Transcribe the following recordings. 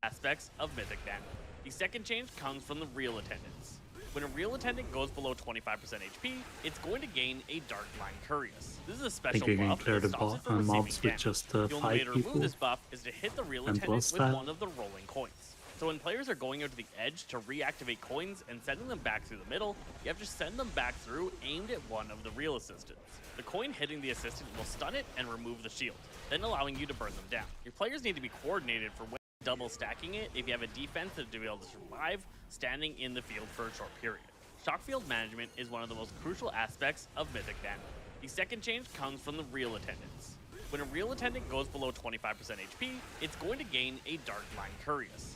Aspects of Mythic then. The second change comes from the real attendants. When a real attendant goes below 25% HP, it's going to gain a Dark Line Curious. This is a I special think you can buff clear that the stops it from receiving mobs with damage. just The only 5 way to remove people. this buff is to hit the real And attendant plus with that. one of the rolling coins. So when players are going out to the edge to reactivate coins and sending them back through the middle, you have to send them back through aimed at one of the real assistants. The coin hitting the assistant will stun it and remove the shield, then allowing you to burn them down. Your players need to be coordinated for when double stacking it if you have a defense that to be able to survive standing in the field for a short period. Shock field management is one of the most crucial aspects of Mythic then. The second change comes from the real attendants. When a real attendant goes below 25% HP, it's going to gain a Dark Line Curious.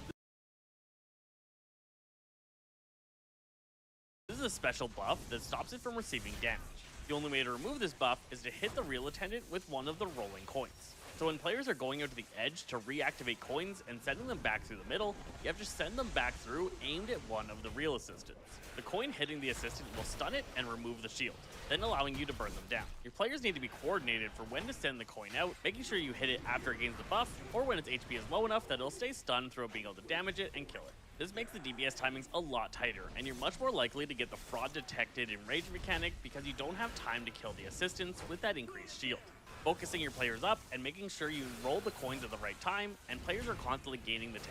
This is a special buff that stops it from receiving damage. The only way to remove this buff is to hit the real attendant with one of the rolling coins. So when players are going out to the edge to reactivate coins and sending them back through the middle, you have to send them back through aimed at one of the real assistants. The coin hitting the assistant will stun it and remove the shield, then allowing you to burn them down. Your players need to be coordinated for when to send the coin out, making sure you hit it after it gains the buff, or when its HP is low enough that it'll stay stunned through being able to damage it and kill it. This makes the DPS timings a lot tighter, and you're much more likely to get the fraud detected in rage mechanic because you don't have time to kill the assistants with that increased shield. Focusing your players up and making sure you roll the coins at the right time, and players are constantly gaining the 10%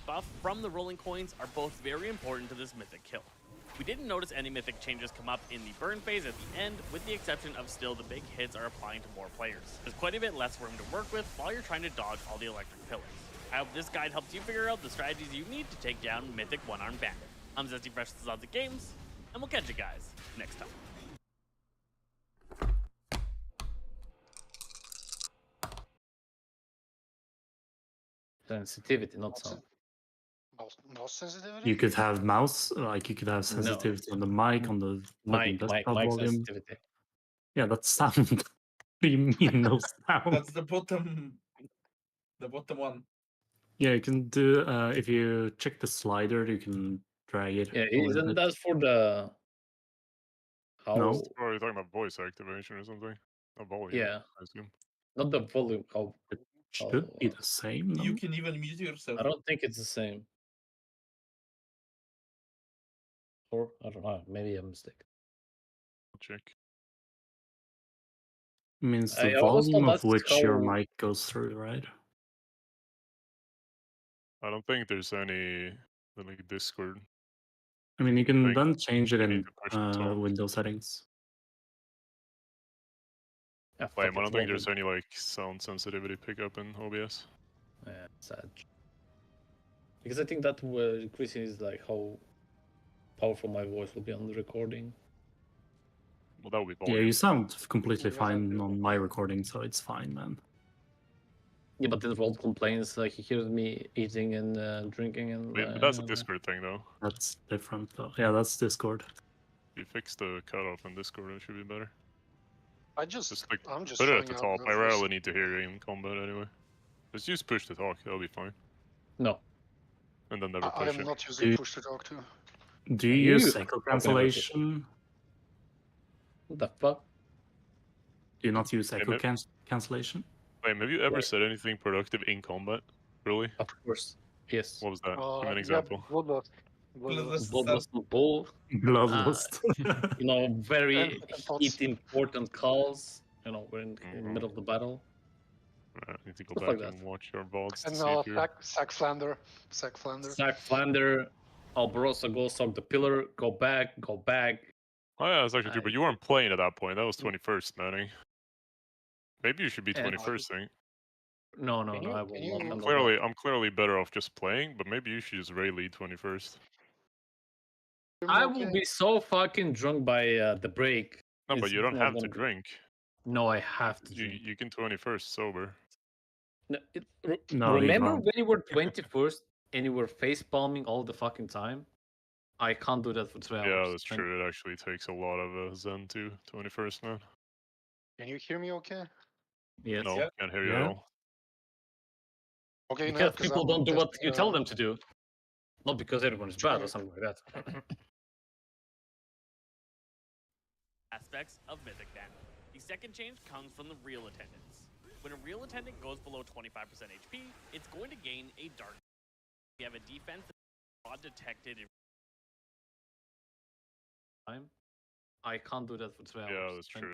buff from the rolling coins are both very important to this mythic kill. We didn't notice any mythic changes come up in the burn phase at the end, with the exception of still the big hits are applying to more players. There's quite a bit less room to work with while you're trying to dodge all the electric pillars. I hope this guide helps you figure out the strategies you need to take down Mythic One-Armed Bandit. I'm Zesty Fresh with Lots of Games, and we'll catch you guys next time. Sensitivity, not sound. Mouse sensitivity? You could have mouse, like you could have sensitivity on the mic, on the Mic desktop volume. sensitivity. Yeah, that's sound. What do you mean no sound? That's the bottom one. Yeah, you can do, if you check the slider, you can drag it. Yeah, a little isn't bit. that for the how? No. Or are you talking about voice activation or something? A volume, Yeah, I assume. not the volume. How? It should be the same, no? You can even mute yourself. I don't think it's the same. Or I don't know. Maybe I'm mistaken. I'll check. Means I the always volume thought of that's which your how- mic goes through, right? I don't think there's any like Discord. I mean, you can Think then change it you in need to push the talk. Windows settings. Yeah, Like, fuck I it, don't think there's volume. any like sound sensitivity pickup in OBS. Yeah, sad. Because I think that increasing is like how powerful my voice will be on the recording. Well, that would be Yeah, volume. you sound completely Yeah. fine on my recording, so it's fine, man. Yeah, but then Vault complains like he hears me eating and drinking and. But that's a Discord thing, though. That's different, though. Yeah, that's Discord. If you fix the cutoff in Discord, it should be better. I'm Just just like trying put it at the out top. I numbers. rarely need to hear you in combat anyway. Just use push to talk. That'll be fine. No. And then never I push am it. not using You- push to talk to. Do you You use have cycle never put- cancellation? What the fuck? Do you not use echo no. cancellation? Wait, have you ever Right. said anything productive in combat? Really? Of course. Yes. What was that? Give me an example. Bloodlust. Bloodlust. Bloodlust bull. Bloodlust. You know, very And thoughts. heat important calls. You know, we're in the Mhm. middle of the battle. I need to go Stuff back like and watch your VODs to And see if you're... Sack Flander. Sack Flander. Sack Flander, Albarossa, go suck the pillar, go back. Oh yeah, that's actually true, but you weren't playing at that point. That was 21st, Manny. Maybe you should be And- 21st thing. No, Can you- I can will you- not handle Clearly, I'm clearly better off just playing, but maybe you should just raid lead 21st. that. I will be so fucking drunk by the break. No, but It's you don't not have to gonna be- drink. No, I have to drink. You can 21st sober. No, No, you remember don't. when you were 21st and you were face palming all the fucking time? I can't do that for 2 hours. Yeah, that's And- true. It actually takes a lot of Zen to 21st, man. Can you hear me okay? Yes. No, Yeah. can't hear you at Yeah. all. Okay, Because now, people I'm don't do what testing, you tell them to do. Not because everyone is bad or something like that. Aspects of Mythic then. The second change comes from the real attendants. When a real attendant goes below 25% HP, it's going to gain a Dark We have a defense that's fraud detected. I can't do that for 3 hours. Yeah, that's I- true.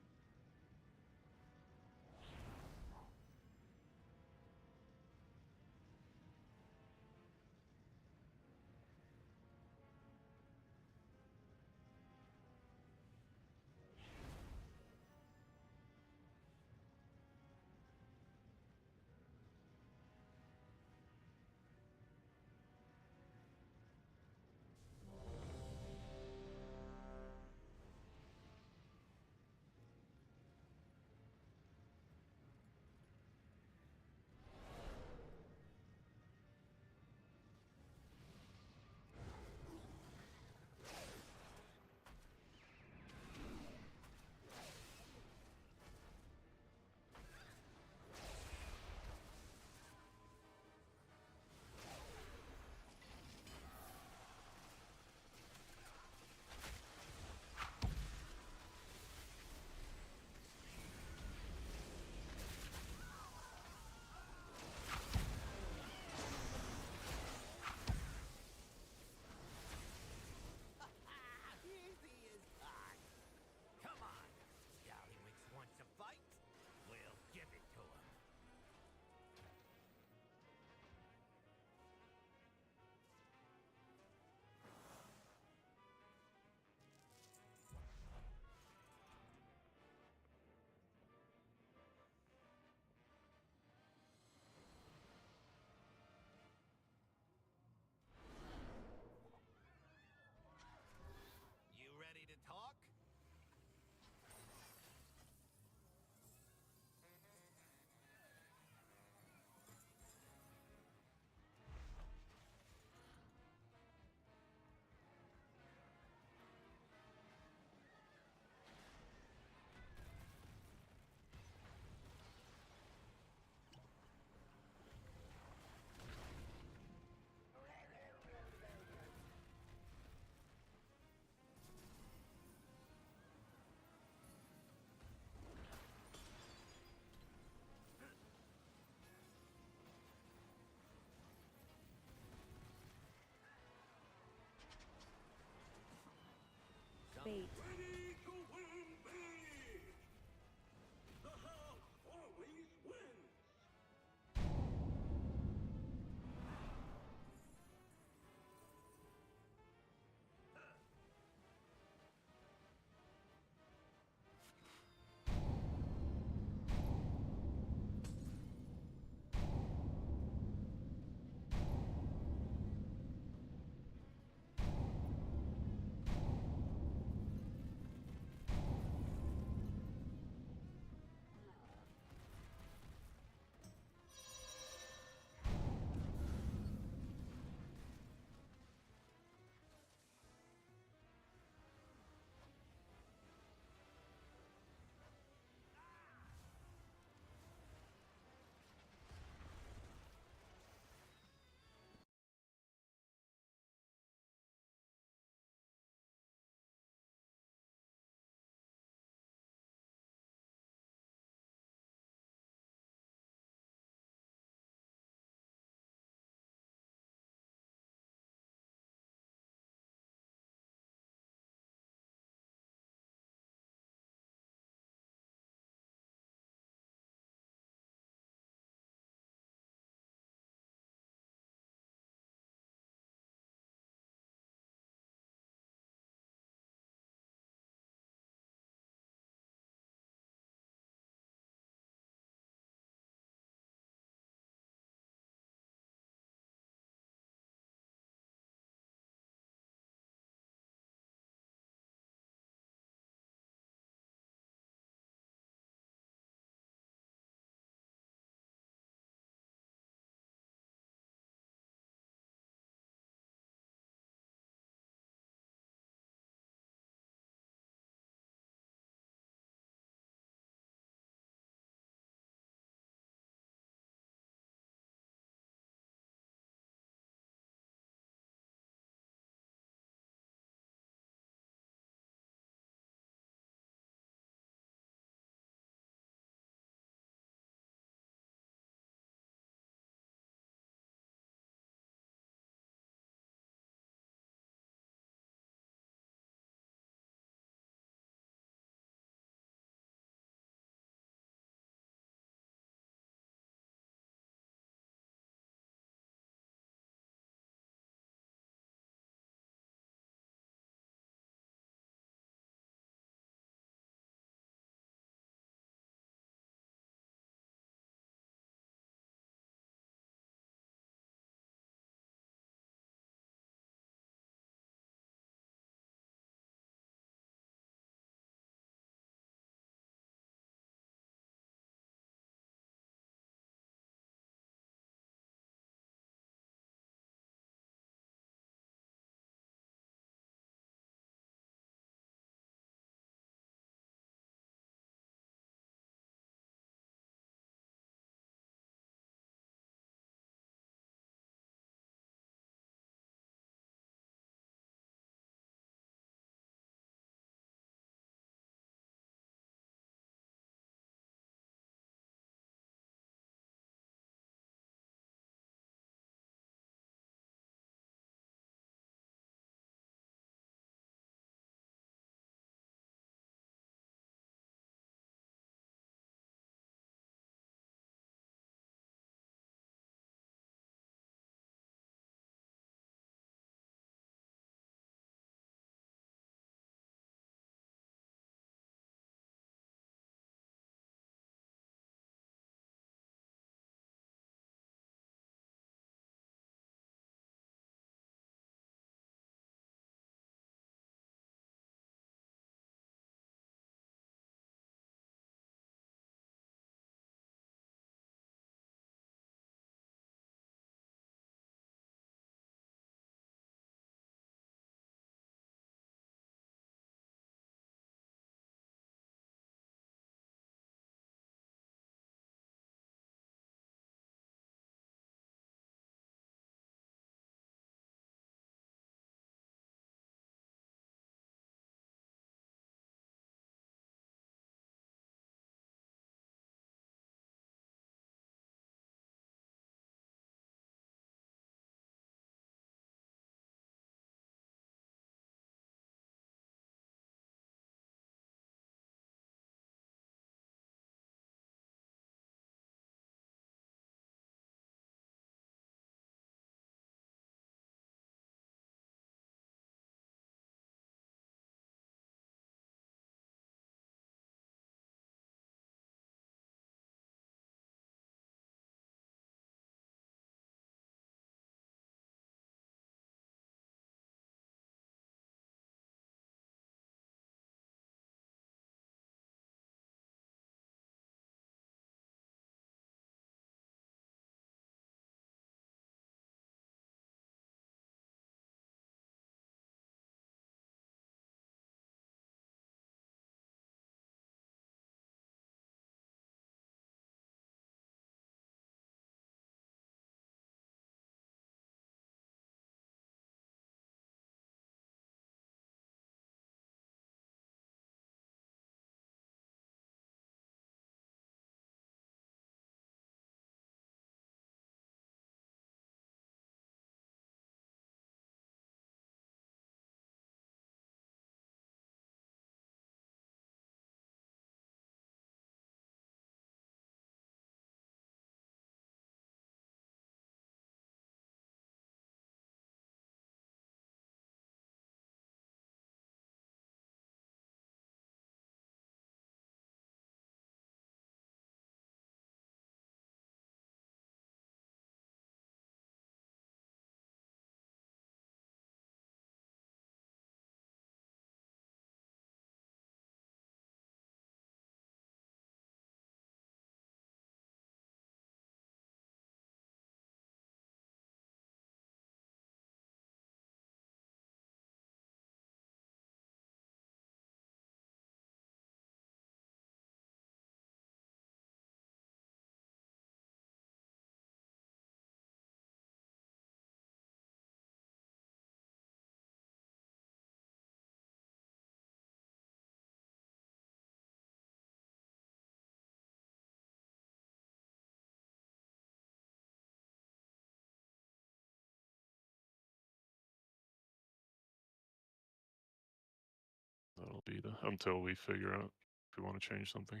be until we figure out if we want to change something.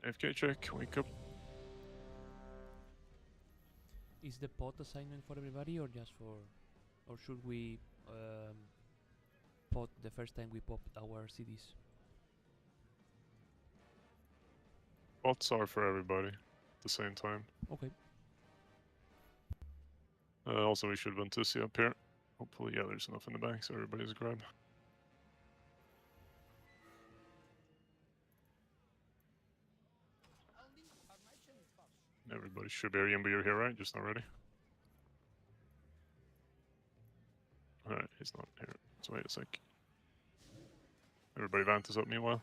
FK check, wake up. Is the pot assignment for everybody or just for, or should we pot the first time we pop our CDs? Bots are for everybody at the same time. Okay. Also, we should Ventusi up here. Hopefully, yeah, there's enough in the back so everybody's grab. Everybody should be but you're here, right? Just not ready. Alright, he's not here. So wait a sec. Everybody Vantus up meanwhile.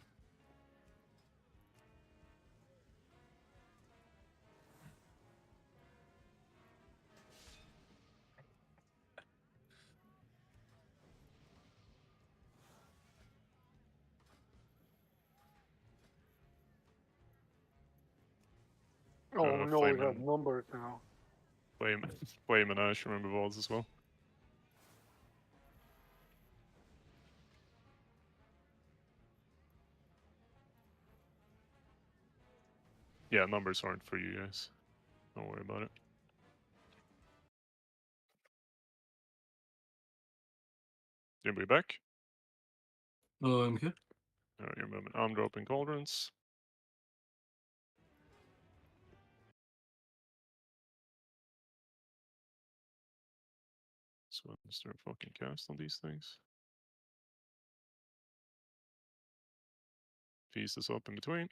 Oh no, we Flame have and- numbers now. Flame and Ash, remember Vols as well. Yeah, numbers aren't for you guys. Don't worry about it. Anybody back? Oh, I'm here. Alright, your movement. I'm dropping cauldrons. So let's start fucking cast on these things. Feast this up in between.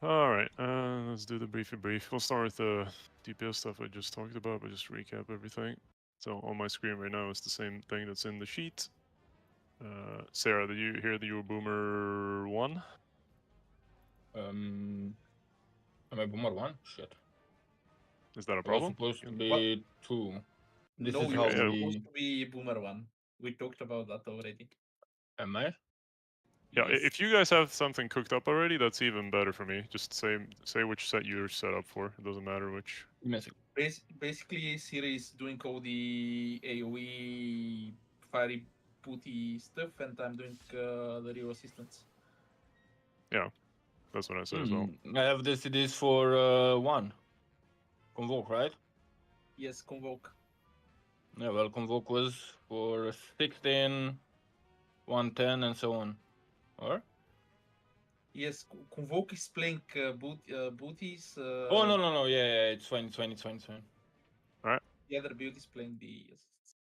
Alright, let's do the briefy brief. We'll start with the DPS stuff I just talked about, but just recap everything. So on my screen right now is the same thing that's in the sheet. Sarah, did you hear that you were Boomer 1? Am I Boomer 1? Shit. Is that a I was problem? supposed to be 2. This No, is you how were yeah. supposed to be Boomer 1. We talked about that already. Am I? Yeah, Yes. if you guys have something cooked up already, that's even better for me. Just say which set you're set up for. It doesn't matter which. Give me a second. Basically, Siri is doing all the AoE fiery booty stuff, and I'm doing the real assistance. That's what I said as well. I have the CDs for 1. Convoke, right? Yes, Convoke. Yeah, well, Convoke was for 16, 110, and so on. Or? Yes, Convoke is playing booties. Oh, no. Yeah, it's fine. It's fine. The other build is playing the assists.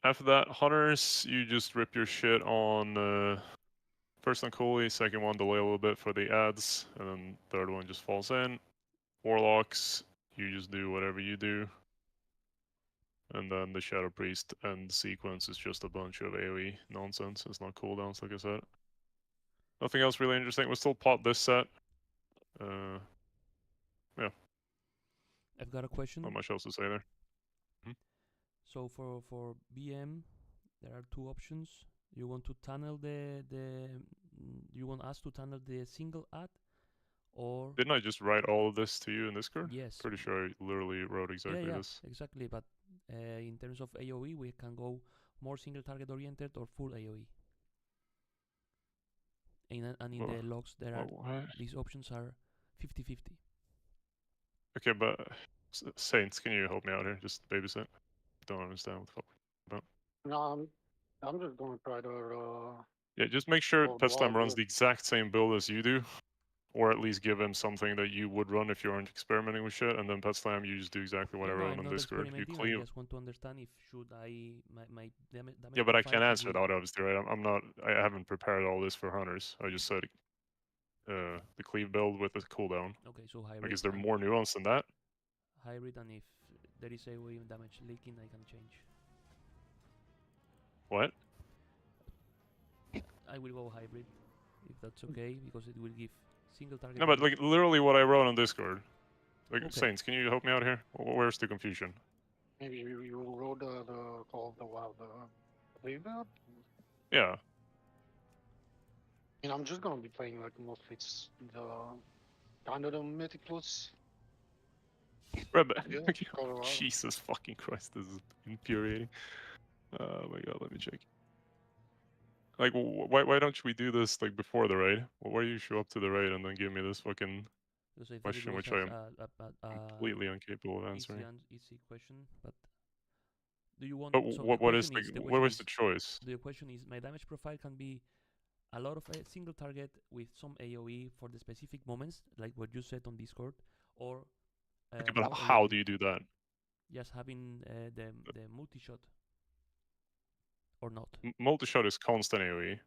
After that, hunters, you just rip your shit on first on Cooley, second one delay a little bit for the ads, and then third one just falls in. Warlocks, you just do whatever you do. And then the Shadow Priest and sequence is just a bunch of AoE nonsense. It's not cooldowns, like I said. Nothing else really interesting. We'll still pot this set. I've got a question. Not much else to say there. So for BM, there are two options. You want to tunnel you want us to tunnel the single ad, or Didn't I just write all of this to you in Discord? yes, Pretty sure I literally wrote exactly yeah, this. exactly. But in terms of AOE, we can go more single target oriented or full AOE. And in Well, the logs, there are what? these options are 50-50. Okay, but Saints, can you help me out here? Just babysit. Don't understand what the fuck we're about. No, I'm just gonna try to. Yeah, just make sure Oh, Petslam wow, runs yeah. the exact same build as you do, or at least give him something that you would run if you aren't experimenting with shit. And then Petslam, you just do exactly what I No, wrote I'm on not Discord. You experimenting. I cleave. just want to understand if should I my damage Yeah, but I profile can't can answer be that obviously, right? I'm not. I haven't prepared all this for hunters. I just said the cleave build with the cooldown. okay. So hybrid. Like, is there more nuance than that? Hybrid, and if there is AOE damage leaking, I can change. What? I will go hybrid, if that's okay, because it will give single target. No, but like literally what I wrote on Discord. Like, Okay. Saints, can you help me out here? Where's the confusion? Maybe you wrote the Call of the Wild leave out. Yeah. And I'm just gonna be playing like mostly the kind of the Mythic Plus. Right, but Yeah, Call of the Wild. Jesus fucking Christ, this is infuriating. Oh my god, let me check. Like, why don't we do this like before the raid? Why do you show up to the raid and then give me this fucking Because I think question, it was which I am a completely incapable of answering? easy question, but do you want? But So what is like, the what question was is, the choice? the question is, my damage profile can be a lot of a single target with some AOE for the specific moments, like what you said on Discord, or Okay, but more how AOE. do you do that? Just having the multi shot or not. Multi-shot is constant AoE.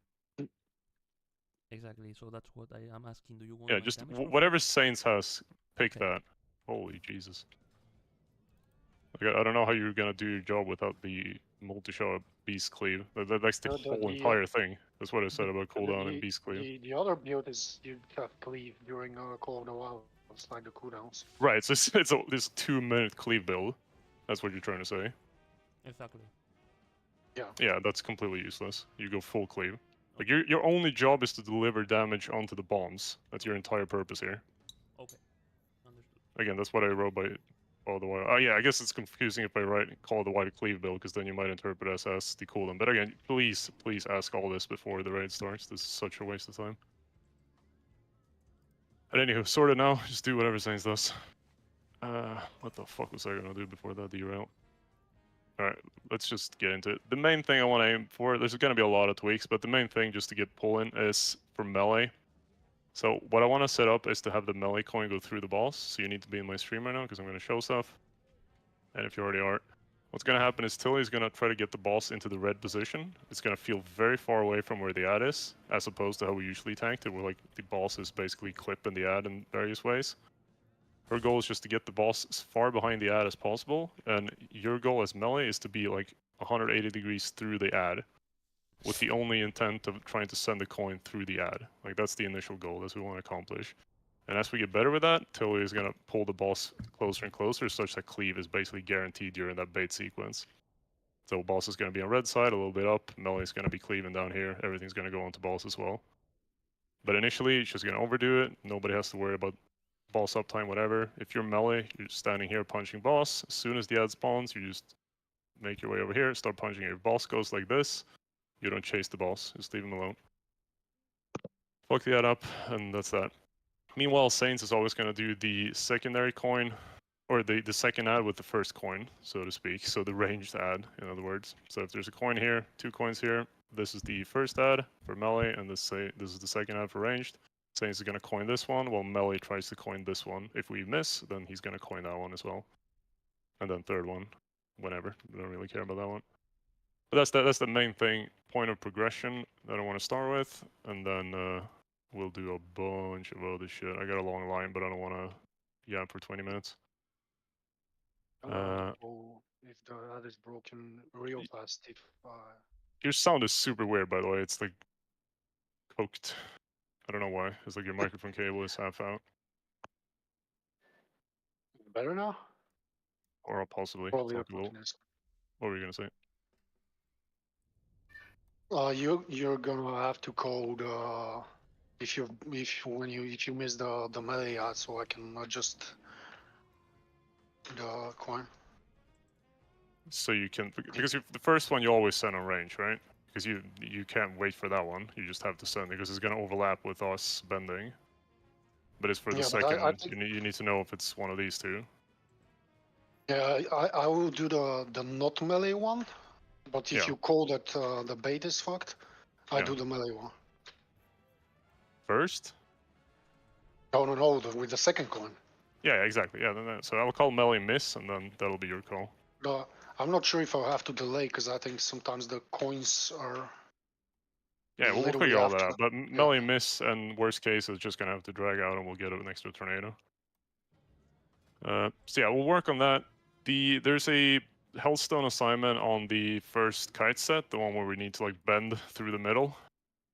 Exactly. So that's what I am asking. Do you want Yeah, my just damage profile? whatever Saints has, pick Okay. that. Holy Jesus. Like, I don't know how you're gonna do your job without the multi-shot beast cleave. That's the whole entire thing. That's what I said about cooldown and beast cleave. The other build is you have cleave during Call of the Wild. It's like the cooldowns. Right, so it's this 2-minute cleave build. That's what you're trying to say. Exactly. Yeah, that's completely useless. You go full cleave. Like, your only job is to deliver damage onto the bombs. That's your entire purpose here. Okay. Understood. Again, that's what I wrote by Call of the Wild. Oh yeah, I guess it's confusing if I write Call of the Wild cleave build, because then you might interpret us as the cooldown. But again, please ask all this before the raid starts. This is such a waste of time. But anywho, sorted now. Just do whatever Saints does. What the fuck was I gonna do before that derail? Alright, let's just get into it. The main thing I want to aim for, there's going to be a lot of tweaks, but the main thing just to get pulling is for melee. So what I want to set up is to have the melee coin go through the boss. So you need to be in my stream right now because I'm going to show stuff. And if you already are, what's going to happen is Tilly is going to try to get the boss into the red position. It's going to feel very far away from where the ad is, as opposed to how we usually tanked it, where like the boss is basically clipping the ad in various ways. Her goal is just to get the boss as far behind the ad as possible, and your goal as melee is to be like 180 degrees through the ad, with the only intent of trying to send the coin through the ad. Like, that's the initial goal, that's what we want to accomplish. And as we get better with that, Tilly is going to pull the boss closer and closer, such that cleave is basically guaranteed during that bait sequence. So boss is going to be on red side, a little bit up, melee is going to be cleaving down here, everything's going to go onto boss as well. But initially, she's going to overdo it, nobody has to worry about boss uptime, whatever. If you're melee, you're standing here punching boss. As soon as the ad spawns, you just make your way over here, start punching. If boss goes like this, you don't chase the boss, just leave him alone. Fuck the ad up, and that's that. Meanwhile, Saints is always going to do the secondary coin, or the second ad with the first coin, so to speak. So the ranged ad, in other words. So if there's a coin here, 2 coins here, this is the first ad for melee, and this is the second ad for ranged. Saints is going to coin this one, while melee tries to coin this one. If we miss, then he's going to coin that one as well. And then third one, whenever. We don't really care about that one. But that's the main thing, point of progression that I want to start with. And then we'll do a bunch of other shit. I got a long line, but I don't want to yap for 20 minutes. If the ad is broken real fast, if Your sound is super weird, by the way. It's like cooked. I don't know why. It's like your microphone cable is half out. better now. Or I'll possibly Probably talk a little. opportunist. What were you gonna say? You're gonna have to code if you miss the melee ad, so I can adjust the coin. So you can, because the first one you always send on range, right? Because you can't wait for that one. You just have to send it because it's gonna overlap with us bending. But it's for the Yeah, but second I one. think, You need to know if it's one of these two. yeah, I will do the not melee one, but if Yeah. you call that the bait is fucked, I Yeah. do the melee one. First? No, with the second coin. Yeah, exactly. Yeah, so I'll call melee miss, and then that'll be your call. I'm not sure if I'll have to delay because I think sometimes the coins are. Yeah, we'll literally figure all that after out. But melee miss and worst case is just gonna have to drag out, and we'll get an extra tornado. So yeah, we'll work on that. There's a Hellstone assignment on the first kite set, the one where we need to like bend through the middle.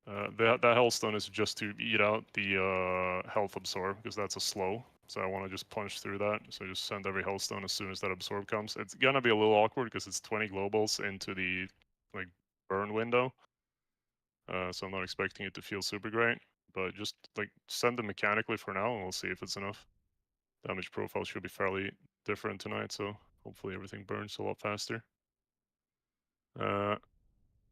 That Hellstone is just to eat out the health absorb because that's a slow. So I want to just punch through that. So just send every Hellstone as soon as that absorb comes. It's gonna be a little awkward because it's 20 globals into the like burn window. So I'm not expecting it to feel super great, but just like send them mechanically for now, and we'll see if it's enough. Damage profile should be fairly different tonight, so hopefully everything burns a lot faster. And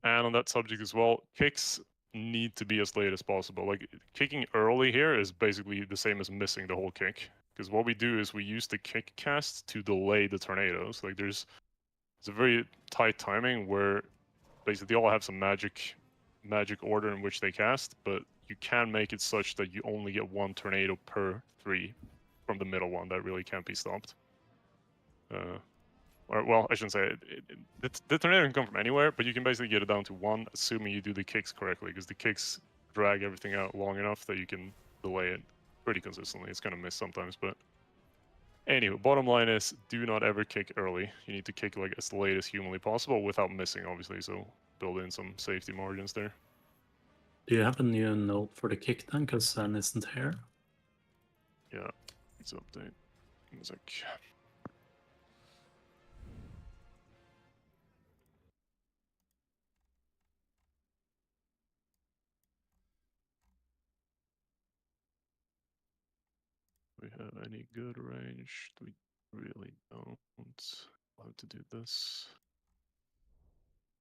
on that subject as well, kicks need to be as late as possible. Like kicking early here is basically the same as missing the whole kick. Because what we do is we use the kick cast to delay the tornadoes. Like it's a very tight timing where basically they all have some magic order in which they cast, but you can make it such that you only get one tornado per 3 from the middle one that really can't be stopped. Or well, I shouldn't say it. The tornado can come from anywhere, but you can basically get it down to 1, assuming you do the kicks correctly, because the kicks drag everything out long enough that you can delay it pretty consistently. It's gonna miss sometimes, but anyway, bottom line is do not ever kick early. You need to kick like as late as humanly possible without missing, obviously. So build in some safety margins there. Do you have a new note for the kick then? Because Sen isn't here. Yeah, let's update. Music. We have any good range? We really don't. We'll have to do this.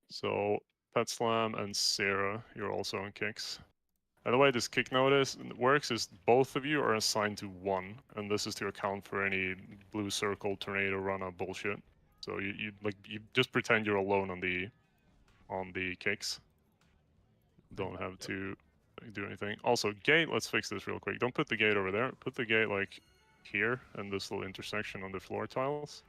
So Petslam and Sarah, you're also on kicks. And the way this kick notice works is both of you are assigned to 1, and this is to account for any blue circle tornado run out bullshit. So you just pretend you're alone on the kicks. Don't have to do anything. Also, gate, let's fix this real quick. Don't put the gate over there. Put the gate like here in this little intersection on the floor tiles.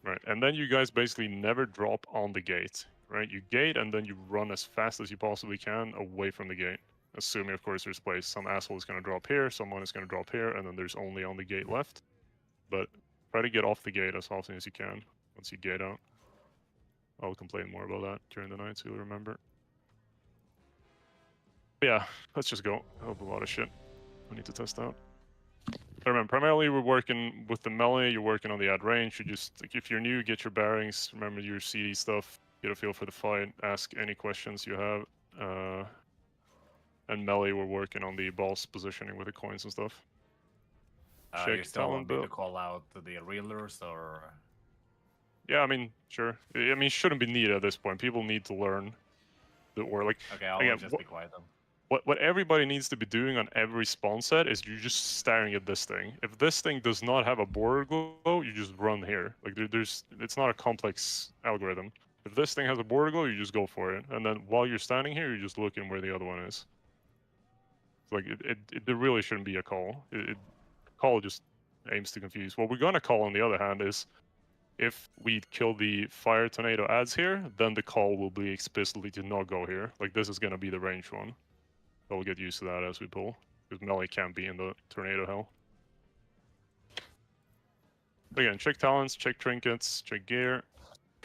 Right, and then you guys basically never drop on the gate, right? You gate and then you run as fast as you possibly can away from the gate. Assuming, of course, there's place. Some asshole is going to drop here, someone is going to drop here, and then there's only on the gate left. But try to get off the gate as often as you can once you gate out. I'll complain more about that during the night, so you'll remember. But yeah, let's just go. I hope a lot of shit I need to test out. I remember, primarily we're working with the melee, you're working on the ad range. You just, like, if you're new, get your bearings, remember your CD stuff, get a feel for the fight, ask any questions you have. And melee, we're working on the boss positioning with the coins and stuff. You still want me to call out the reelers, or? Yeah, I mean, sure. I mean, shouldn't be needed at this point. People need to learn the or like. Okay, I'll again, just be quiet then. What everybody needs to be doing on every spawn set is you're just staring at this thing. If this thing does not have a border glow, you just run here. Like it's not a complex algorithm. If this thing has a border glow, you just go for it. And then while you're standing here, you're just looking where the other one is. Like there really shouldn't be a call. Call just aims to confuse. What we're gonna call, on the other hand, is if we kill the fire tornado ads here, then the call will be explicitly to not go here. Like this is gonna be the range one. We'll get used to that as we pull, because melee can't be in the tornado hell. Again, check talents, check trinkets, check gear,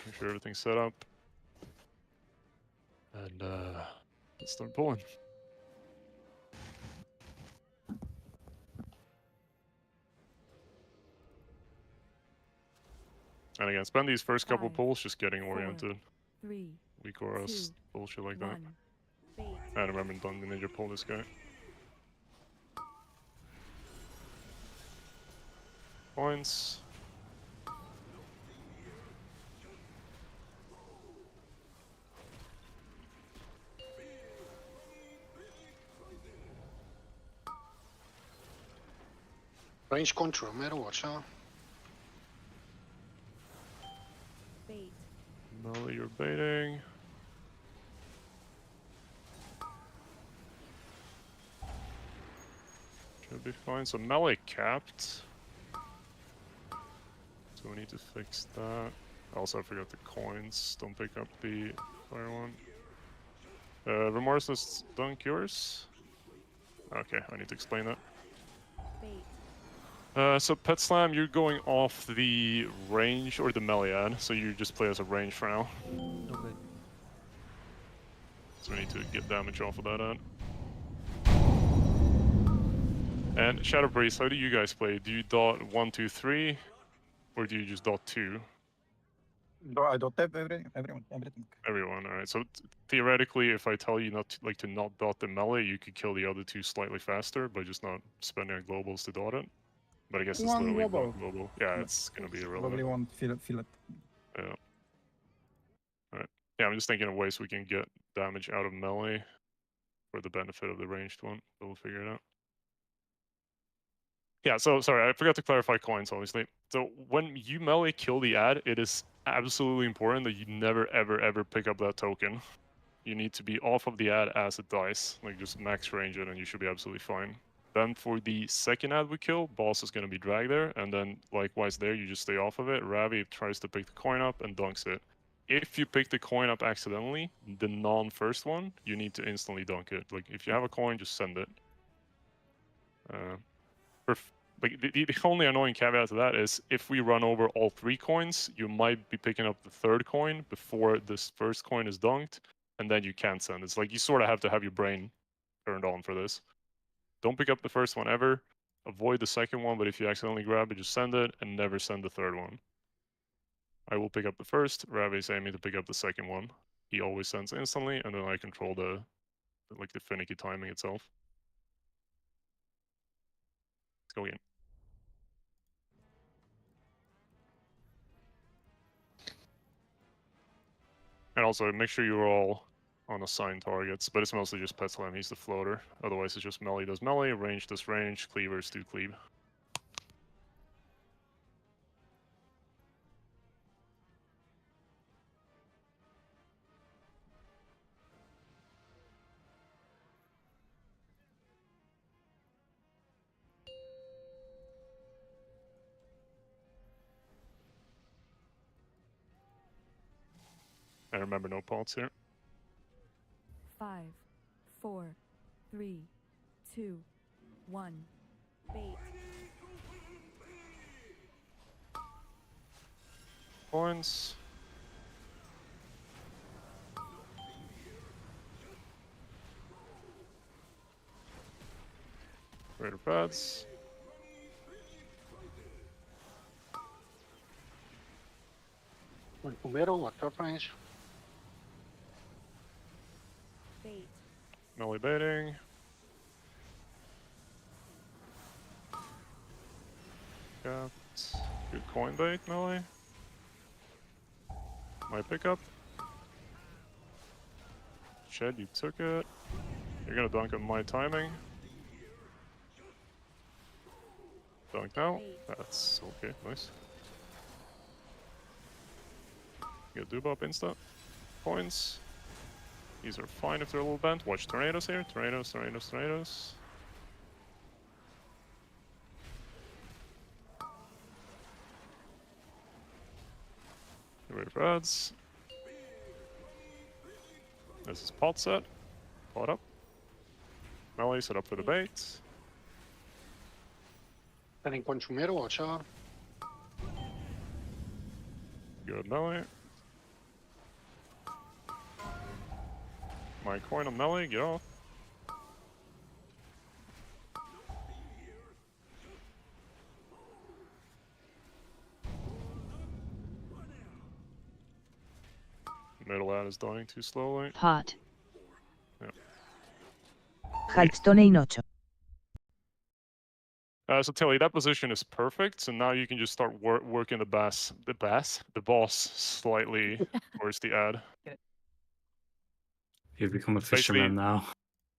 make sure everything's set up. And let's start pulling. And again, spend these first couple 5, pulls just getting 4, oriented. 3, Weak auras, 2, bullshit like that. 1. Bait. And remember, don't ninja pull this guy. Points. Range control, matter watch out. Bait. Melee, you're baiting. Should be fine. So melee capped. So we need to fix that. Also, I forgot the coins. Don't pick up the fire one. Remorseless dunk yours? Okay, I need to explain that. Bait. So Petslam, you're going off the range or the melee ad, so you just play as a range for now. Okay. So we need to get damage off of that ad. And Shadow Priest, how do you guys play? Do you dot 1, 2, 3? Or do you just dot 2? I don't have everything. Everyone, alright. So theoretically, if I tell you to not dot the melee, you could kill the other two slightly faster by just not spending globals to dot it. But I guess it's One literally global. global. Yeah, it's gonna be irrelevant. Probably won't feel it. Yeah. Alright. Yeah, I'm just thinking of ways we can get damage out of melee for the benefit of the ranged one, but we'll figure it out. Yeah, so sorry, I forgot to clarify coins, obviously. So when you melee kill the ad, it is absolutely important that you never, ever, ever pick up that token. You need to be off of the ad as it dies. Like, just max range it and you should be absolutely fine. Then for the second ad we kill, boss is going to be dragged there, and then likewise there, you just stay off of it. Ravi tries to pick the coin up and dunks it. If you pick the coin up accidentally, the non-first one, you need to instantly dunk it. Like, if you have a coin, just send it. The only annoying caveat to that is if we run over all 3 coins, you might be picking up the 3rd coin before this first coin is dunked, and then you can't send. It's like you sort of have to have your brain turned on for this. Don't pick up the first one ever. Avoid the second one, but if you accidentally grab it, just send it, and never send the 3rd one. I will pick up the first. Ravi's aiming to pick up the second one. He always sends instantly, and then I control the finicky timing itself. Let's go again. And also, make sure you're all on assigned targets, but it's mostly just Petslam, he's the floater. Otherwise, it's just melee does melee, range does range, cleavers do cleave. And remember, no pots here. 5, 4, 3, 2, 1. Bait. Coins. Greater pads. One middle, a top range. Bait. Melee baiting. Got good coin bait, melee. My pickup. Shed, you took it. You're gonna dunk on my timing. Dunk now. That's okay, nice. Get Dubop insta. Points. These are fine if they're a little bent. Watch tornadoes here. Tornadoes, tornadoes, tornadoes. Get ready for ads. This is pot set. Pot up. Melee set up for the bait. Sending one to middle, watch out. Good melee. My coin on melee, get off. middle ad is dying too slowly. Hot. Yeah. Halkstone in 8. So Tilly, that position is perfect. So now you can just start working the boss slightly towards the ad. You become a Basically, fisherman now.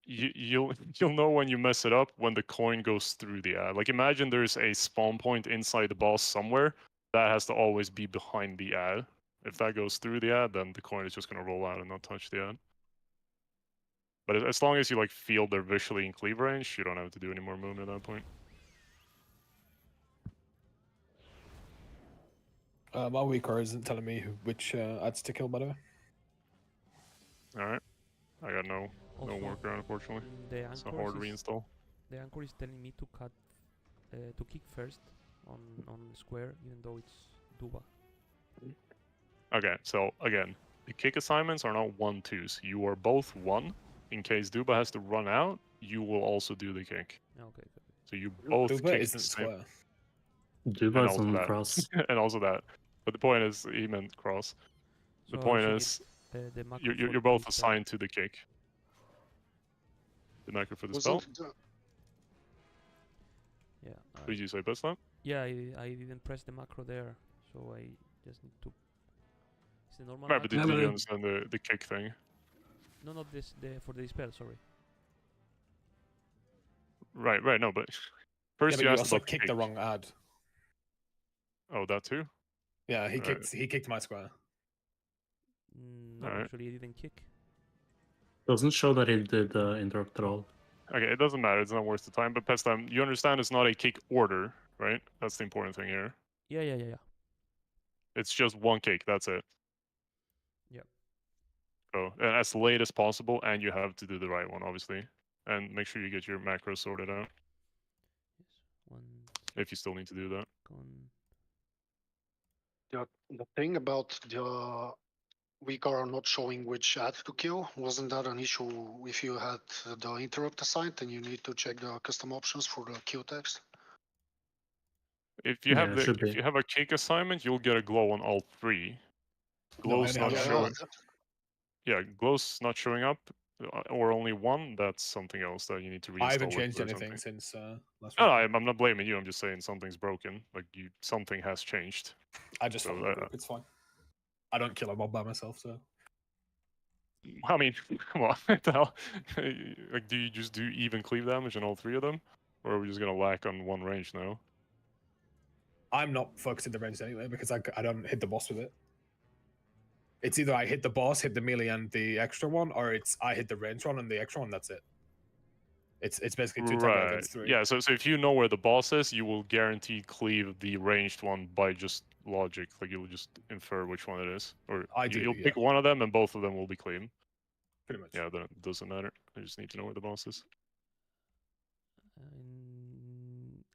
you'll know when you mess it up when the coin goes through the ad. Like imagine there's a spawn point inside the boss somewhere that has to always be behind the ad. If that goes through the ad, then the coin is just gonna roll out and not touch the ad. But as long as you like feel they're visually in cleave range, you don't have to do any more movement at that point. My weaker isn't telling me which ads to kill, by the way. All right, I got no Also, workaround unfortunately. The It's a anchor hard is reinstall. the anchor is telling me to cut to kick first on square, even though it's Duba. Okay, so again, the kick assignments are not 1-2s. You are both 1. In case Duba has to run out, you will also do the kick. Okay. So you both Duba kick isn't the same. square. Duba is also on that. cross. And also that. But the point is, he meant cross. The So I point also is, need the macro for you're the both spell. assigned to the kick. The macro for the Was spell? it the- Yeah. What did you say, Petslam? Yeah, I didn't press the macro there, so I just need to. Is the normal Right, but macro? did you understand the kick thing? No, not this. For the dispel. Sorry. Right, no, but Yeah, first but you you asked also about the kicked kick. the wrong ad. Oh, that too? Yeah, he Right. kicked my square. No, Alright. actually, I didn't kick. Doesn't show that it did interrupt at all. Okay, it doesn't matter. It's not worth the time. But Petslam, you understand it's not a kick order, right? That's the important thing here. Yeah. It's just one kick. That's it. Yep. So, and as late as possible, and you have to do the right one, obviously. And make sure you get your macros sorted out. Yes. 1 If you still need to do that. the thing about the weaker not showing which ad to kill, wasn't that an issue if you had the interrupt assigned and you need to check the custom options for the kill text? If you Yeah, have it should if be. you have a kick assignment, you'll get a glow on all 3. No, I Glow's only not have showing. one. Yeah, glow's not showing up, or only 1. That's something else that you need to reinstall. I haven't it changed or anything something. since last No, week. I'm not blaming you. I'm just saying something's broken. Like something has changed. I just So, follow the group. It's fine. I don't kill a mob by myself, so. I mean, come on, what the hell? Like, do you just do even cleave damage on all 3 of them, or are we just gonna lack on 1 range now? I'm not focusing the range anyway because I don't hit the boss with it. It's either I hit the boss, hit the melee and the extra one, or it's I hit the range one and the extra one. That's it. It's basically 2 attack Right. against 3. Yeah. So if you know where the boss is, you will guaranteed cleave the ranged one by just logic. Like you'll just infer which one it is, or you'll pick one of them and both of them will be clean. Pretty much. Yeah. Then it doesn't matter. I just need to know where the boss is.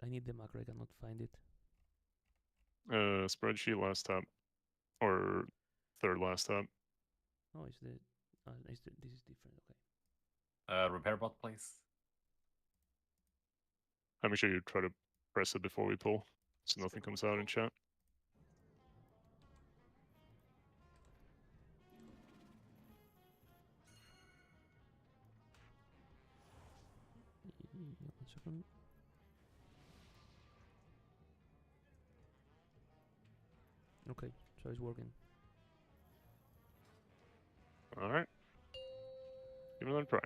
I need the macro. I cannot find it. Spreadsheet last tab, or third last tab. Oh, this is different. Okay. Repair bot, please. Make sure you try to press it before we pull, so nothing comes out in chat. One second. Okay, so it's working. All right. Give it another try.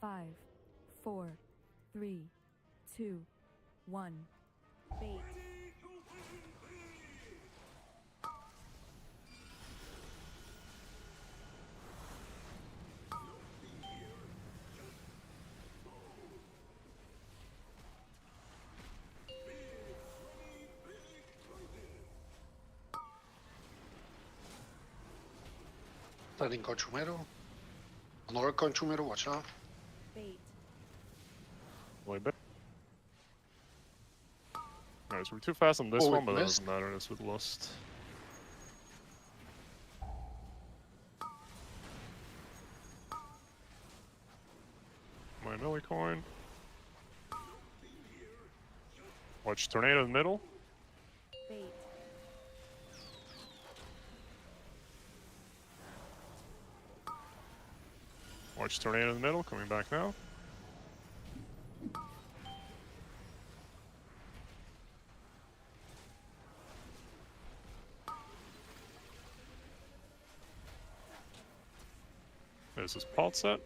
Five, 4, 3, 2, 1. Bait. Starting Conchumero. Another Conchumero, watch out. Bait. Way back. Alright, so we're too fast on this Oh, one, we but that missed. doesn't matter. That's with Lust. My melee coin. Watch tornado in the middle. Bait. Watch tornado in the middle, coming back now. There's this pot set.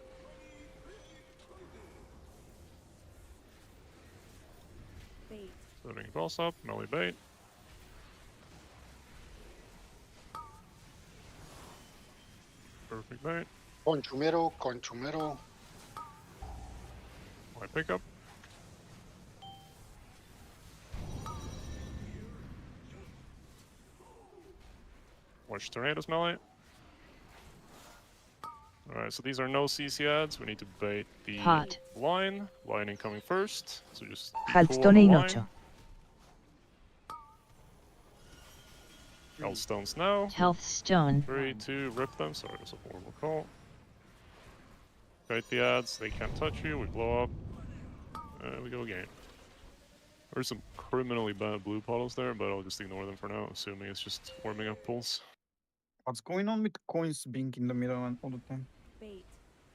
Bait. Setting boss up, melee bait. Perfect bait. Coin to middle, coin to middle. My pickup. Watch tornadoes melee. Alright, so these are no CC ads. We need to bait the Hot. line. Line incoming first. So just be Healthstone cool on the in line. 8. Healthstones now. Healthstone. 3, 2, rip them. Sorry, it was a horrible call. Bait the ads. They can't touch you. We blow up. We go again. There's some criminally bad blue puddles there, but I'll just ignore them for now, assuming it's just warming up pools. What's going on with coins being in the middle and all the time? Bait.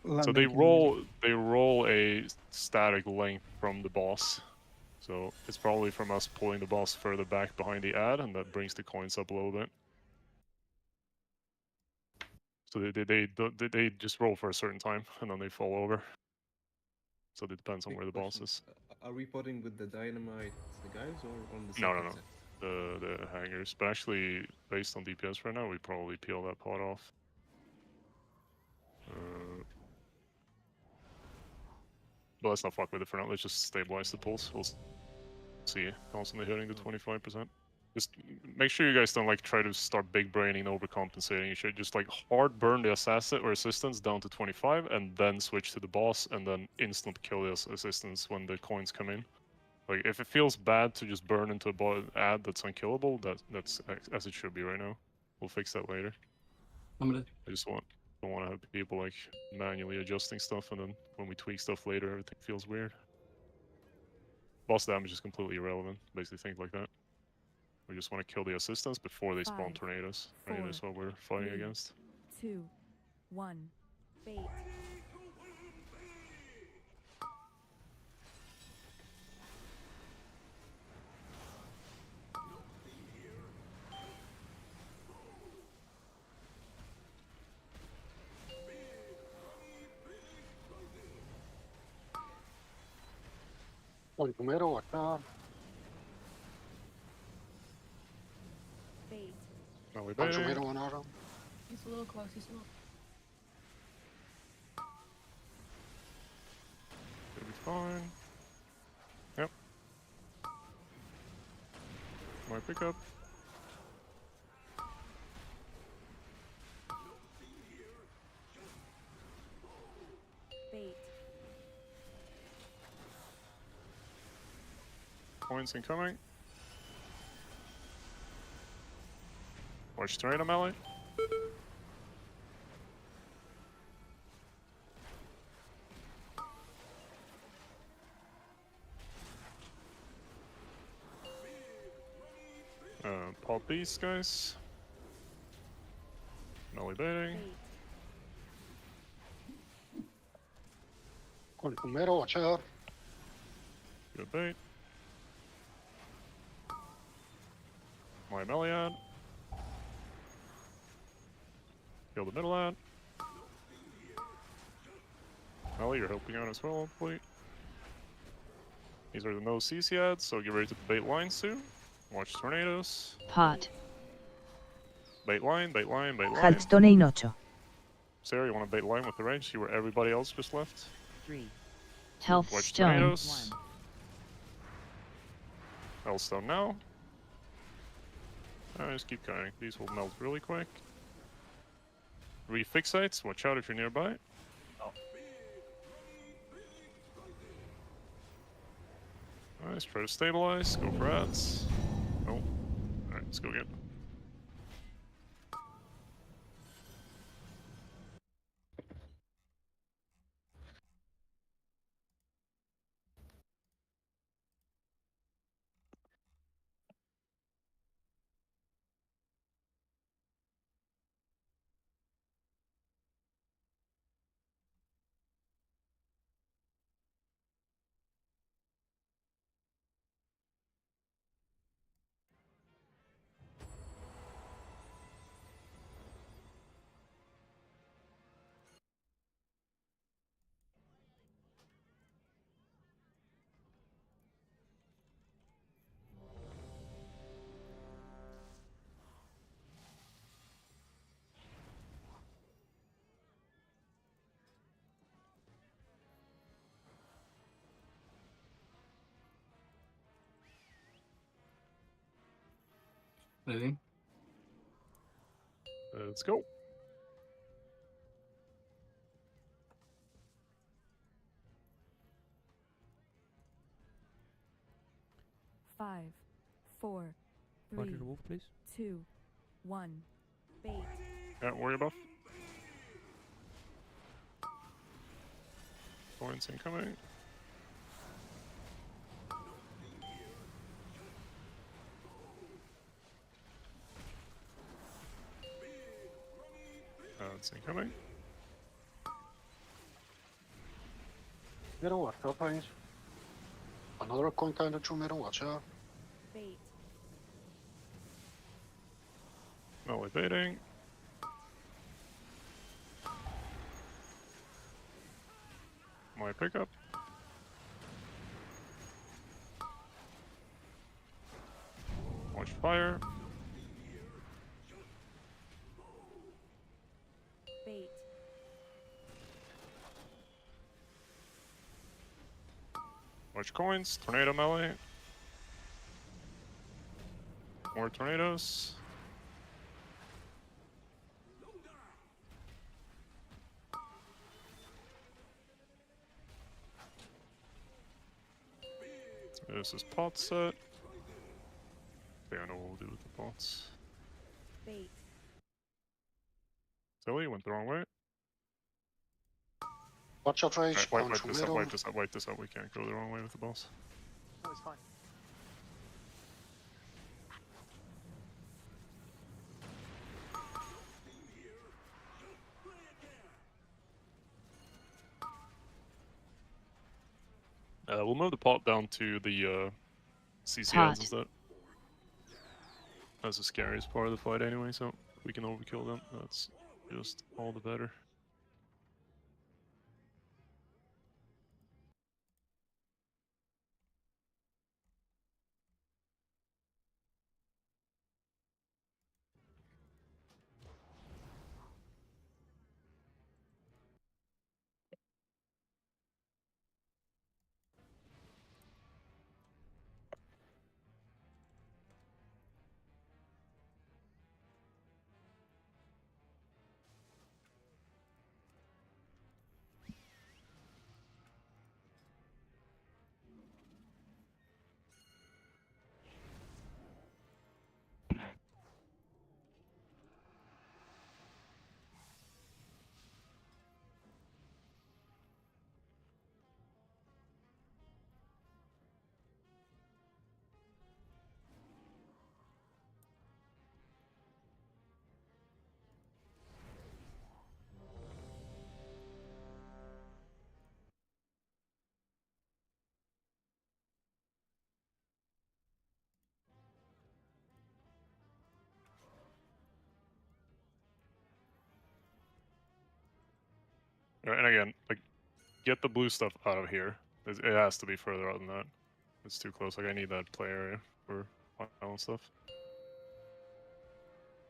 So Landing they in the middle. roll a static length from the boss. So it's probably from us pulling the boss further back behind the ad, and that brings the coins up a little bit. So they just roll for a certain time, and then they fall over. So it depends on where the boss is. Are we potting with the dynamite guys or on the No, second no, no. set? The hangers. But actually, based on DPS right now, we probably peel that pot off. But let's not fuck with it for now. Let's just stabilize the pulse. We'll see. Constantly hitting the 25%. Just make sure you guys don't like try to start big braining and overcompensating. You should just like hard burn the assassin or assistants down to 25 and then switch to the boss and then instant kill the assistants when the coins come in. Like if it feels bad to just burn into a ad that's unkillable, that's as it should be right now. We'll fix that later. I just don't want to have people like manually adjusting stuff and then when we tweak stuff later everything feels weird. Boss damage is completely irrelevant. Basically think like that. We just want to kill the assistants before they spawn 5, tornadoes. 4, Right, that's what we're fighting 3, against. 2, 1. Bait. Coin to middle, watch out. Bait. Melee Coin to baiting. middle on auto. He's a little close, he's a little. It'll be fine. Yep. My pickup. Bait. Points incoming. Watch tornado melee. Pop these guys. Melee baiting. Coin to middle, watch out. Good bait. My melee ad. Kill the middle ad. Melee, you're helping out as well, hopefully. These are the no CC ads, so get ready to bait lines soon. Watch tornadoes. Pot. Bait line, bait line, bait line. Healthstone in 8. Sarah, you want to bait line with the range? See where everybody else just left? 3. Watch Healthstone. tornadoes. Hellstone now. Just keep going. These will melt really quick. Refixates. Watch out if you're nearby. Nice. Try to stabilize. Go for ads. Oh. Alright, let's go again. Moving. Let's go. Five, four, Party three, remove, please. 2, 1. Bait. Can't worry about. Points incoming. It's incoming. Middle, watch out, range. Another coin counter through middle, watch out. Bait. Melee baiting. My pickup. Watch fire. Bait. Watch coins. Tornado melee. More tornadoes. This is pot set. I think I know what we'll do with the pots. Bait. Silly, went the wrong way. Watch out, range. Right, Going wipe through this up, middle. wipe this up, wipe this up. We can't go the wrong way with the boss. Oh, it's fine. We'll move the pot down to the CCNs instead. That's the scariest part of the fight anyway, so if we can overkill them, that's just all the better. And again, like, get the blue stuff out of here. It has to be further out than that. It's too close. Like, I need that play area for final and stuff.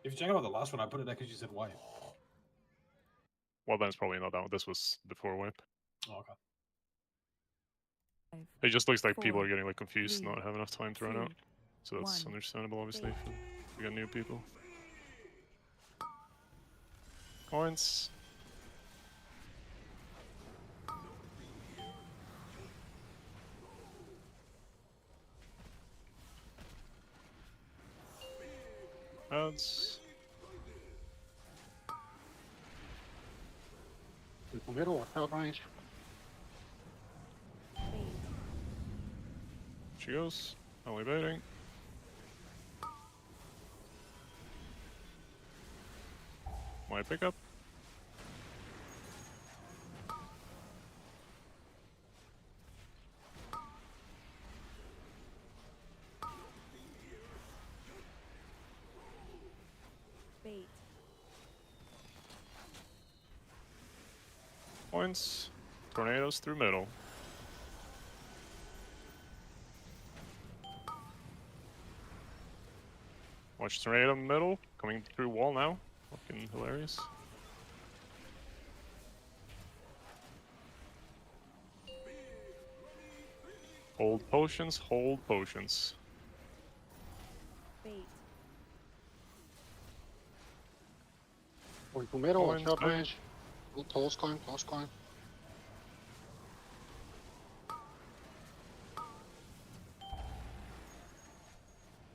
If you check out the last one, I put it there because you said white. Well, then it's probably not that one. This was before wipe. Oh, okay. It just looks like people 4, are getting like confused, 3, not having enough time to run 2, out. So that's 1. understandable, obviously, Bait. if we got new people. Coins. Ads. Through middle, watch out, range. She goes. Only baiting. My pickup. Bait. Points. Tornadoes through middle. Watch tornado in the middle. Coming through wall now. Fucking hilarious. Hold potions, hold potions. Bait. Going to middle, watch Coins, out bang. range. Close coin, close coin.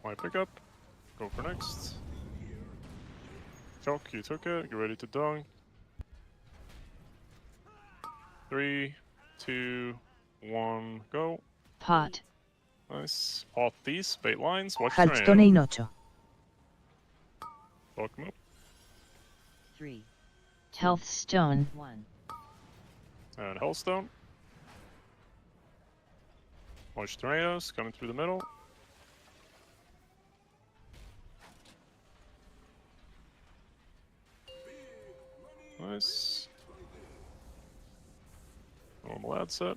My pickup. Go for next. Choke, you took it. Get ready to dunk. 3, 2, 1, go. Pot. Nice. Off these bait lines. Watch Healthstone terrain. in 8. Fuck them up. 3. Healthstone. 1. And Hellstone. Watch tornadoes coming through the middle. Nice. Normal ad set.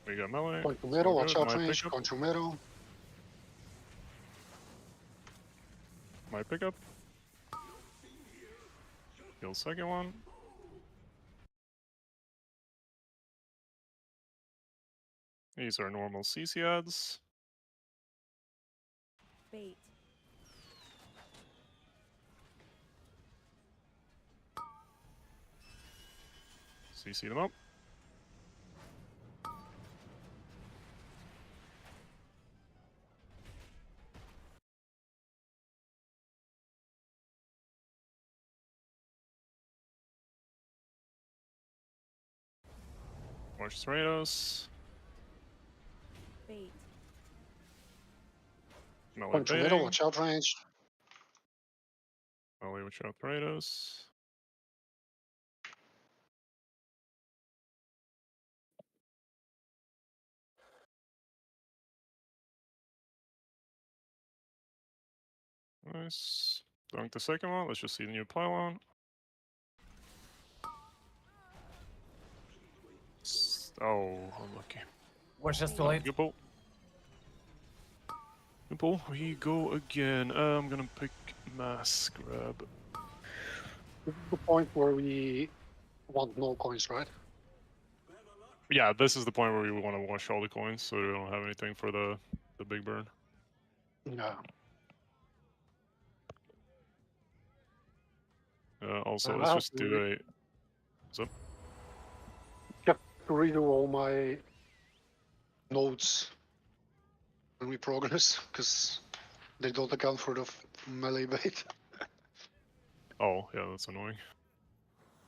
We got melee. Going to middle, watch out My range. pickup. Going to middle. My pickup. Kill second one. These are normal CC ads. Bait. CC them up. Watch tornadoes. Bait. Melee Going to middle, baiting. watch out range. Melee watch out tornadoes. Nice. Dunk the second one. Let's just see the new pylon. Oh, unlucky. Watch just too late. Good pull. Good pull. We go again. I'm gonna pick mass grab. This is the point where we want no coins, right? Yeah, this is the point where we want to wash all the coins, so we don't have anything for the big burn. Yeah. Also, I let's have just to do a. What's up? Kept to redo all my nodes when we progress, because they don't account for the melee bait. Oh, yeah, that's annoying.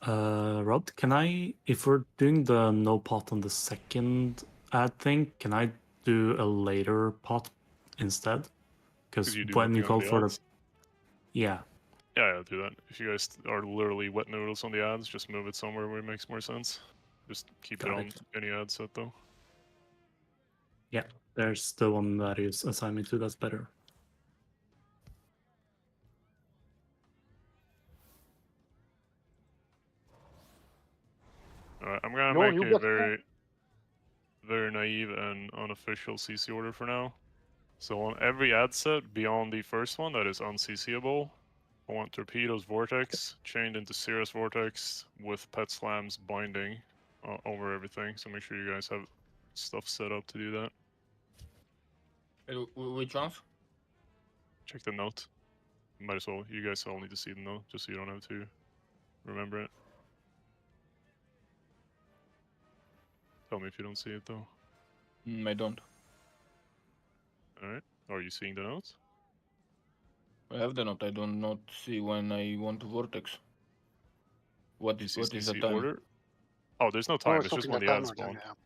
Rod, can I, if we're doing the no pot on the second ad thing, can I do a later pot instead? Because you do when you nothing on go the for the, ads? yeah, Yeah, do that. If you guys are literally wet noodles on the ads, just move it somewhere where it makes more sense. Just keep Got it on it. any ad set though. yeah, there's the one that is assigned me to. That's better. Alright, I'm gonna No, make you a got very naive and unofficial CC order for now. So on every ad set beyond the first one that is unCCable, I want Torpedo's Vortex chained into Cirrus Vortex with Petslam's binding over everything. So make sure you guys have stuff set up to do that. Which ones? Check the note. Might as well. You guys all need to see the note, just so you don't have to remember it. Tell me if you don't see it though. I don't. Alright. Are you seeing the note? I have the note. I do not see when I want to vortex. What is the CC time? order? Oh, there's no Oh, time. it's It's just something when that the ads timer then, spawn.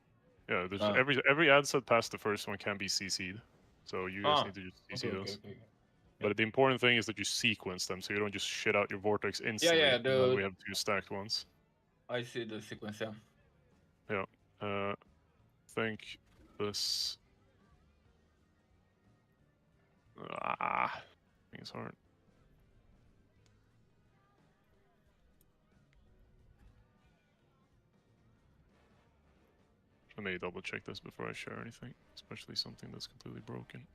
yeah. Yeah, there's Ah. every ad set past the first one can be CC'd. So you guys Ah, need to just CC okay, those. okay. But the important thing is that you sequence them, so you don't just shit out your vortex instantly. yeah, and then the- we have 2 stacked ones. I see the sequence, yeah. Yeah. Think this. I think it's hard. Let me double check this before I share anything, especially something that's completely broken.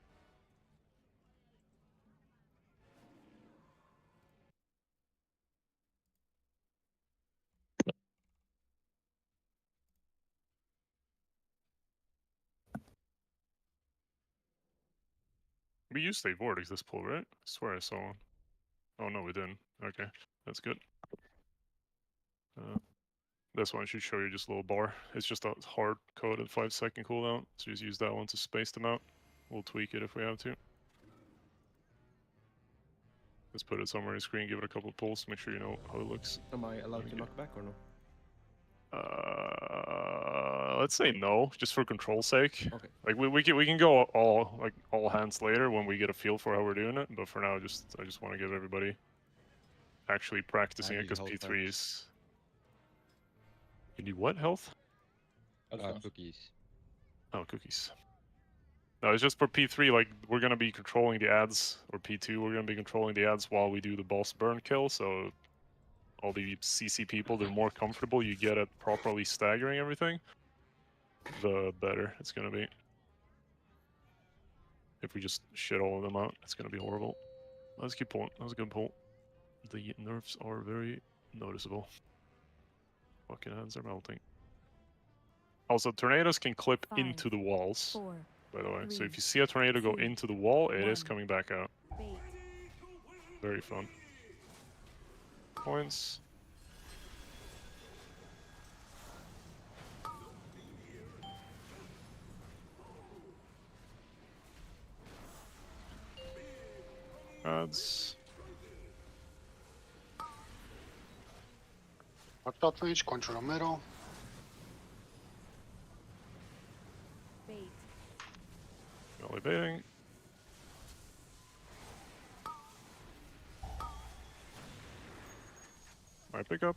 We used a vortex this pull, right? I swear I saw one. Oh no, we didn't. Okay, that's good. This one should show you just a little bar. It's just a hard-coded 5-second cooldown, so just use that one to space them out. We'll tweak it if we have to. Let's put it somewhere on the screen, give it a couple of pulls, make sure you know how it looks. Am I allowed to knock back or no? Let's say no, just for control's sake. Okay. Like we can go all hands later when we get a feel for how we're doing it, but for now, I just want to give everybody actually practicing it because P3 is. You need what health? Cookies. Oh, cookies. No, it's just for P3. Like we're gonna be controlling the ads, or P2, we're gonna be controlling the ads while we do the boss burn kill. So all the CC people, they're more comfortable. You get it properly staggering everything, the better it's gonna be. If we just shit all of them out, it's gonna be horrible. Let's keep pulling. That was a good pull. The nerfs are very noticeable. Fucking hands are melting. Also, tornadoes can clip into the walls, by the way. So if you see a tornado go into the wall, it is coming back out. Very fun. Points. Ads. Top range, control middle. Bait. Melee baiting. My pickup.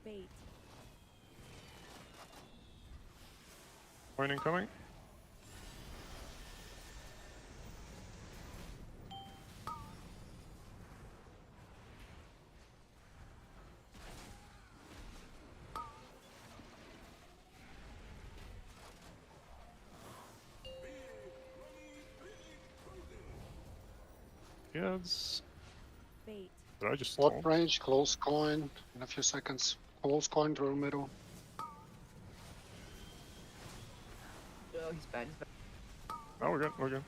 Bait. Point incoming. Yes. Bait. Did I just What stall? range, close coin in a few seconds. Close coin through middle. Oh, he's bad. He's bad. Oh, we're good. We're good.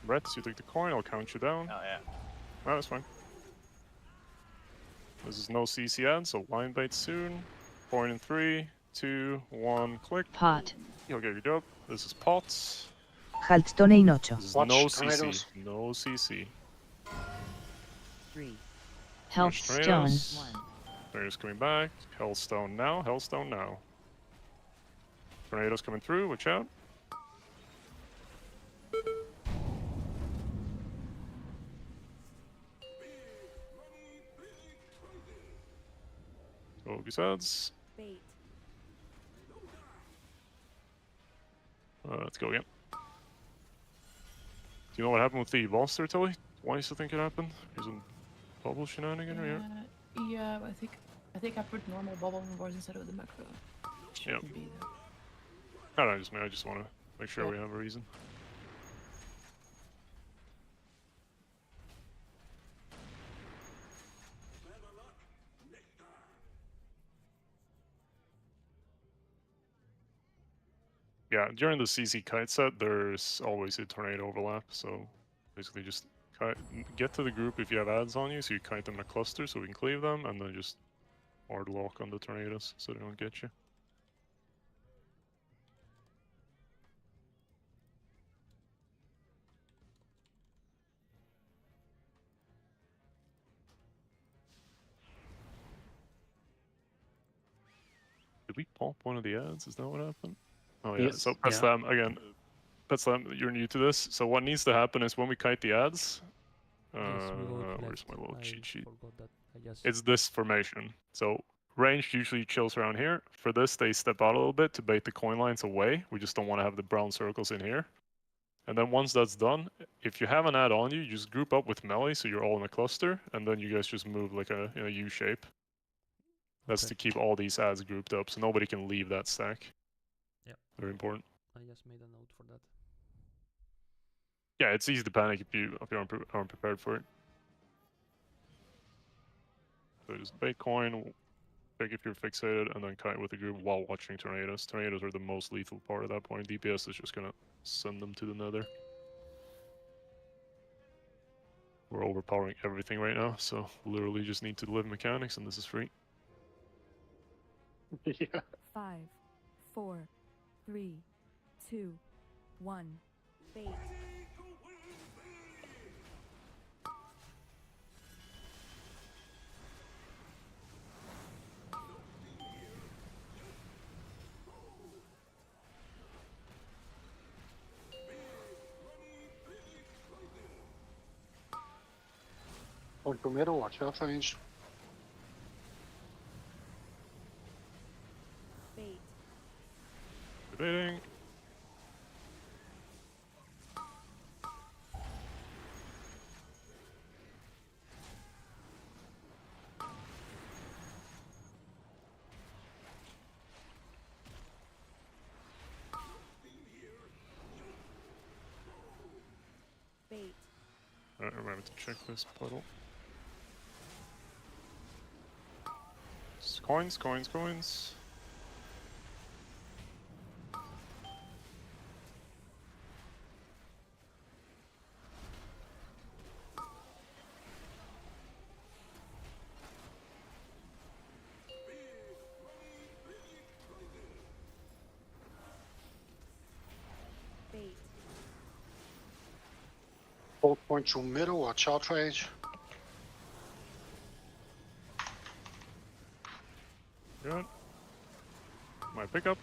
Brett, you take the coin. I'll count you down. Oh yeah. Oh, that's fine. This is no CC ad, so line bait soon. Point in 3, 2, 1, click. Pot. You'll get your dope. This is pots. Haltstone in 8. This is Watch no tornadoes. CC. No CC. 3. Health stone. tornadoes. 1. Tornadoes coming back. Hellstone now. Hellstone now. Tornadoes coming through. Watch out. Focus ads. Bait. Let's go again. Do you know what happened with the boss there, Tilly? Why do you think it happened? There's a bubble shenanigan here. Yeah, but I think I put normal bubble wars instead of the macro. Yep. Shouldn't be there. No, I just want to make sure we have a reason. Yeah, during the CC kite set, there's always a tornado overlap, so basically just get to the group if you have ads on you, so you kite them in a cluster so we can cleave them, and then just hard lock on the tornadoes so they don't get you. Did we pop one of the ads? Is that what happened? Oh yeah, Yes. so Petslam, again, Petslam, you're new to this, so what needs to happen is when we kite the ads, Yes, we go where's left. my little I cheat sheet? forgot that. I just It's this formation. So ranged usually chills around here. For this, they step out a little bit to bait the coin lines away. We just don't want to have the brown circles in here. And then once that's done, if you have an ad on you, you just group up with melee, so you're all in a cluster, and then you guys just move like a in a U shape. That's to keep all these ads grouped up, so nobody can leave that stack. Yep. Very important. I just made a note for that. Yeah, it's easy to panic if you aren't prepared for it. So just bait coin, check if you're fixated, and then kite with the group while watching tornadoes. Tornadoes are the most lethal part at that point. DPS is just gonna send them to the nether. We're overpowering everything right now, so literally just need to live mechanics, and this is free. Yeah. 5, 4, 3, 2, 1. Bait. On to middle, watch out range. Bait. Debating. Bait. Alright, remember to check this puddle. Coins, coins, coins. Bait. Both point through middle, watch out range. Good. My pickup.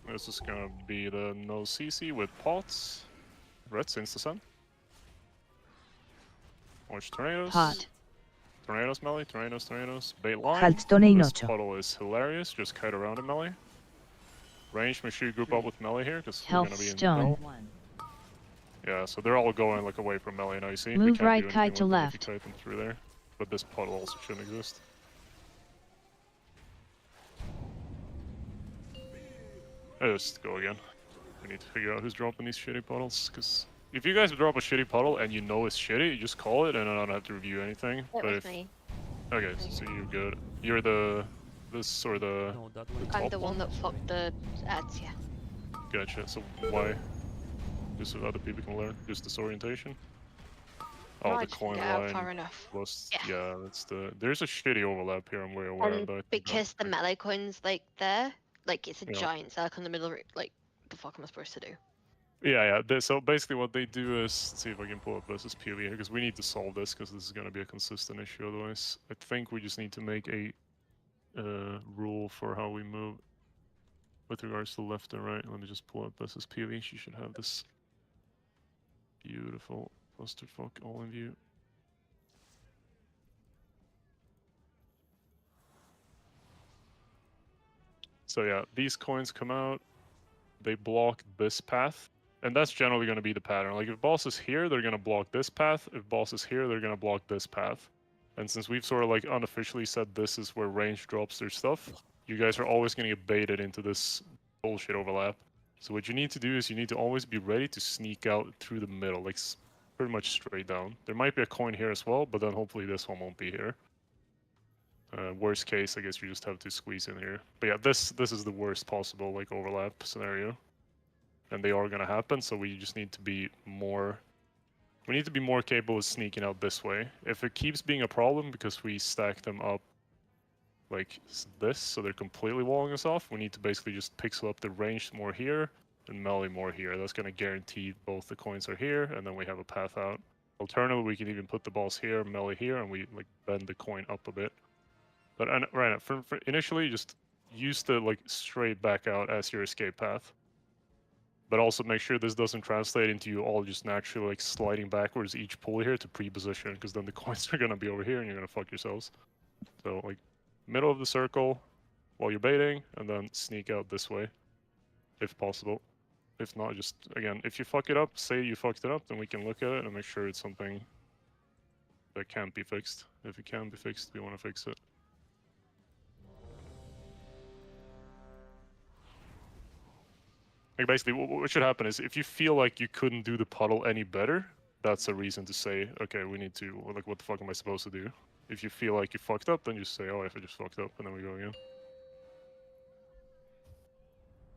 This is gonna be the no CC with pots. Red since the sun. Watch tornadoes. Pot. Tornadoes melee, tornadoes, tornadoes. Bait line. Haltstone This inocho. puddle is hilarious. Just kite around it melee. Range, make sure you group up with melee here because we're Health gonna be in stone. hell. Yeah, so they're all going like away from melee now. You see, we Move can't right do anything kite to with them if left. you kite them through there. But this puddle also shouldn't exist. Just go again. We need to figure out who's dropping these shitty puddles, because if you guys drop a shitty puddle and you know it's shitty, you just call it and I don't have to review anything. That But was if me. okay, so you're good. You're this or the No, that the one. I'm top the one that fucked the ads, yeah. Gotcha. So why? Just so other people can learn. Just disorientation. Oh, No, the I just didn't coin get out line far enough. plus. Yeah. Yeah, that's the. There's a shitty overlap here. I'm very aware of And that. I think because the melee coin's like there, like it's a Yeah. giant circle in the middle, like the fuck am I supposed to do? Yeah. So basically, what they do is let's see if I can pull up versus PV here because we need to solve this because this is going to be a consistent issue. Otherwise, I think we just need to make a rule for how we move with regards to left and right. Let me just pull up versus PV. She should have this beautiful clusterfuck all in view. So yeah, these coins come out, they block this path, and that's generally going to be the pattern. Like if boss is here, they're going to block this path. If boss is here, they're going to block this path. And since we've sort of like unofficially said this is where range drops their stuff, you guys are always going to get baited into this bullshit overlap. So what you need to do is you need to always be ready to sneak out through the middle, like pretty much straight down. There might be a coin here as well, but then hopefully this one won't be here. Worst case, I guess you just have to squeeze in here. But yeah, this is the worst possible like overlap scenario, and they are gonna happen. So we just need to be more. We need to be more capable of sneaking out this way. If it keeps being a problem because we stack them up like this, so they're completely walling us off, we need to basically just pixel up the range more here and melee more here. That's gonna guarantee both the coins are here, and then we have a path out. Alternatively, we can even put the balls here, melee here, and we like bend the coin up a bit. But right, for initially, just use the like straight back out as your escape path. But also make sure this doesn't translate into you all just naturally like sliding backwards each pull here to pre-position, because then the coins are gonna be over here and you're gonna fuck yourselves. So like middle of the circle while you're baiting, and then sneak out this way, if possible. If not, just again, if you fuck it up, say you fucked it up, then we can look at it and make sure it's something that can't be fixed. If it can be fixed, we want to fix it. Like basically, what should happen is if you feel like you couldn't do the puddle any better, that's a reason to say, okay, we need to, like, what the fuck am I supposed to do? If you feel like you fucked up, then just say, oh, if I just fucked up, and then we go again.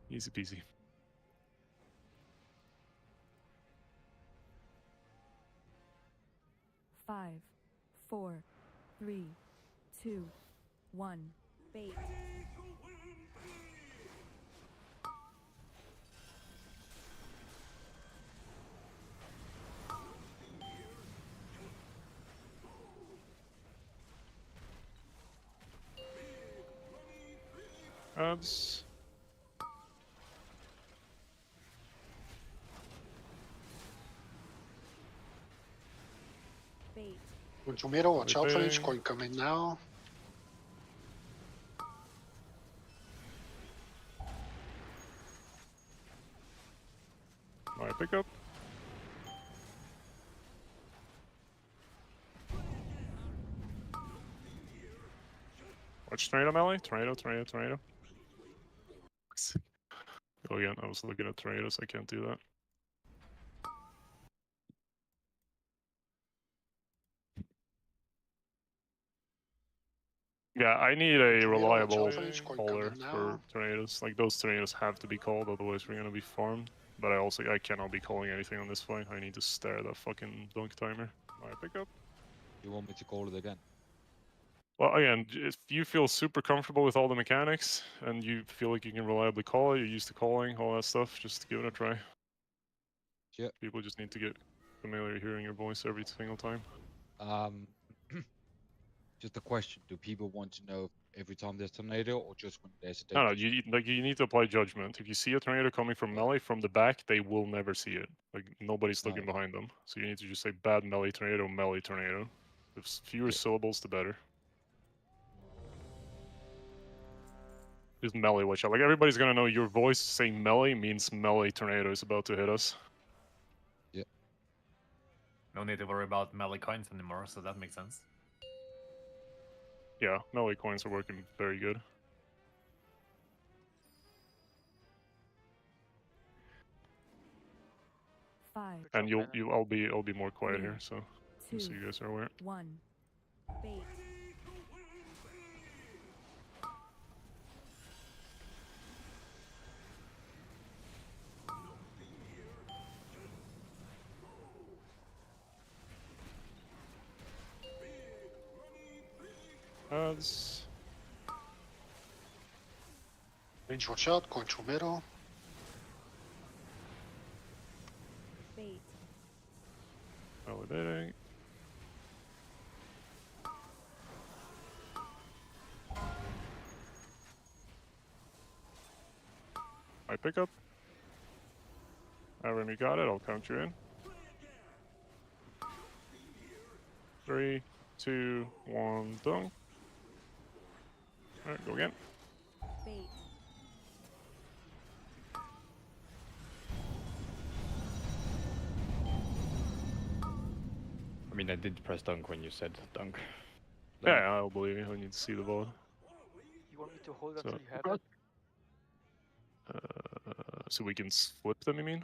Easy peasy. Five, 4, 3, 2, 1. Bait. Adds. Bait. Consumiero, watch out for each coin coming now. My pickup. Watch tornado melee. Tornado. Go again. I was looking at tornadoes. I can't do that. Yeah, I need a reliable caller for tornadoes. Like, those tornadoes have to be called, otherwise we're gonna be farmed. But I cannot be calling anything on this fight. I need to stare at that fucking dunk timer. My pickup. You want me to call it again? Well, again, if you feel super comfortable with all the mechanics and you feel like you can reliably call it, you're used to calling, all that stuff, just give it a try. Yeah. People just need to get familiar hearing your voice every single time. Just a question: do people want to know every time there's tornado, or just when there's a No, danger? you need to apply judgment. If you see a tornado coming from melee from the back, they will never see it. Like, nobody's looking behind them. So you need to just say bad melee tornado. The fewer syllables, the better. Just melee watch out. Like, everybody's gonna know your voice saying melee means melee tornado is about to hit us. Yeah. No need to worry about melee coins anymore, so that makes sense. Yeah, melee coins are working very good. And I'll be more quiet here, so just so you guys are aware. 1. Bait. Range watch out, Consumiero. Bait. Validating. My pickup. When you got it, I'll count you in. 3, 2, 1, dunk. Alright, go again. Bait. I mean, I did press dunk when you said dunk. Yeah, I'll believe you. I need to see the ball. You want me to hold until So- you have it? So we can flip them, you mean?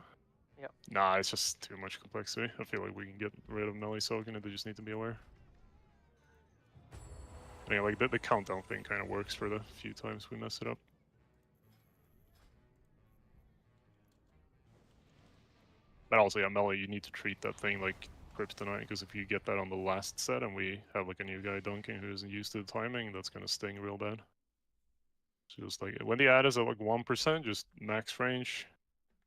Yeah. Nah, it's just too much complexity. I feel like we can get rid of melee soaking it, they just need to be aware. Yeah, like the countdown thing kind of works for the few times we mess it up. But also, yeah, melee, you need to treat that thing like kryptonite, because if you get that on the last set and we have like a new guy dunking who isn't used to the timing, that's gonna sting real bad. So just like, when the ad is at like 1%, just max range,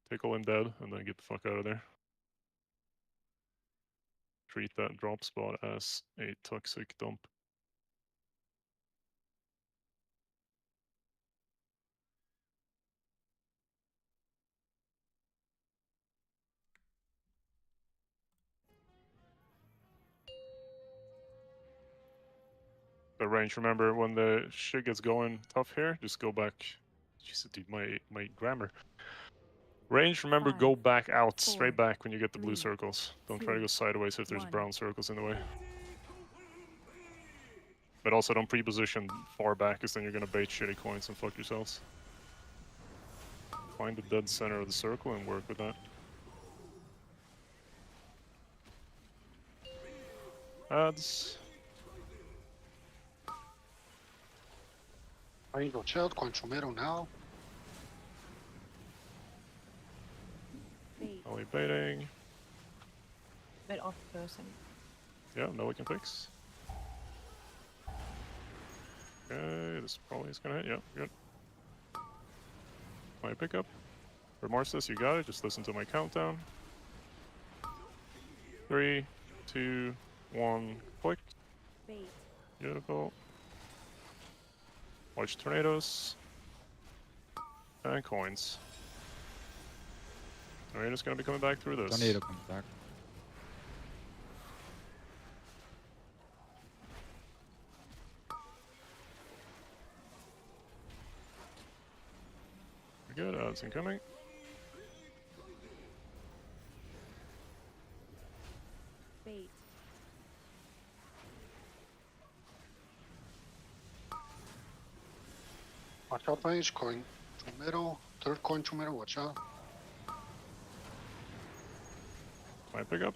tickle him dead, and then get the fuck out of there. Treat that drop spot as a toxic dump. The range, remember, when the shit gets going tough here, just go back. Jesus, dude, my grammar. Range, remember, go back out, straight back when you get the blue circles. Don't try to go sideways if there's brown circles in the way. But also don't pre-position far back, because then you're gonna bait shitty coins and fuck yourselves. Find the dead center of the circle and work with that. Adds. Range watch out, Conchumero now. Bait. Only baiting. Bit off person. Yeah, no we can fix. Okay, this probably is gonna hit. Yeah, good. My pickup. Remorse this, you got it. Just listen to my countdown. 3, 2, 1, click. Bait. Beautiful. Watch tornadoes. And coins. Tornado's gonna be coming back through this. Tornado comes back. We're good, it's incoming. Bait. Watch out range, Conchumero. Third Conchumero, watch out. My pickup.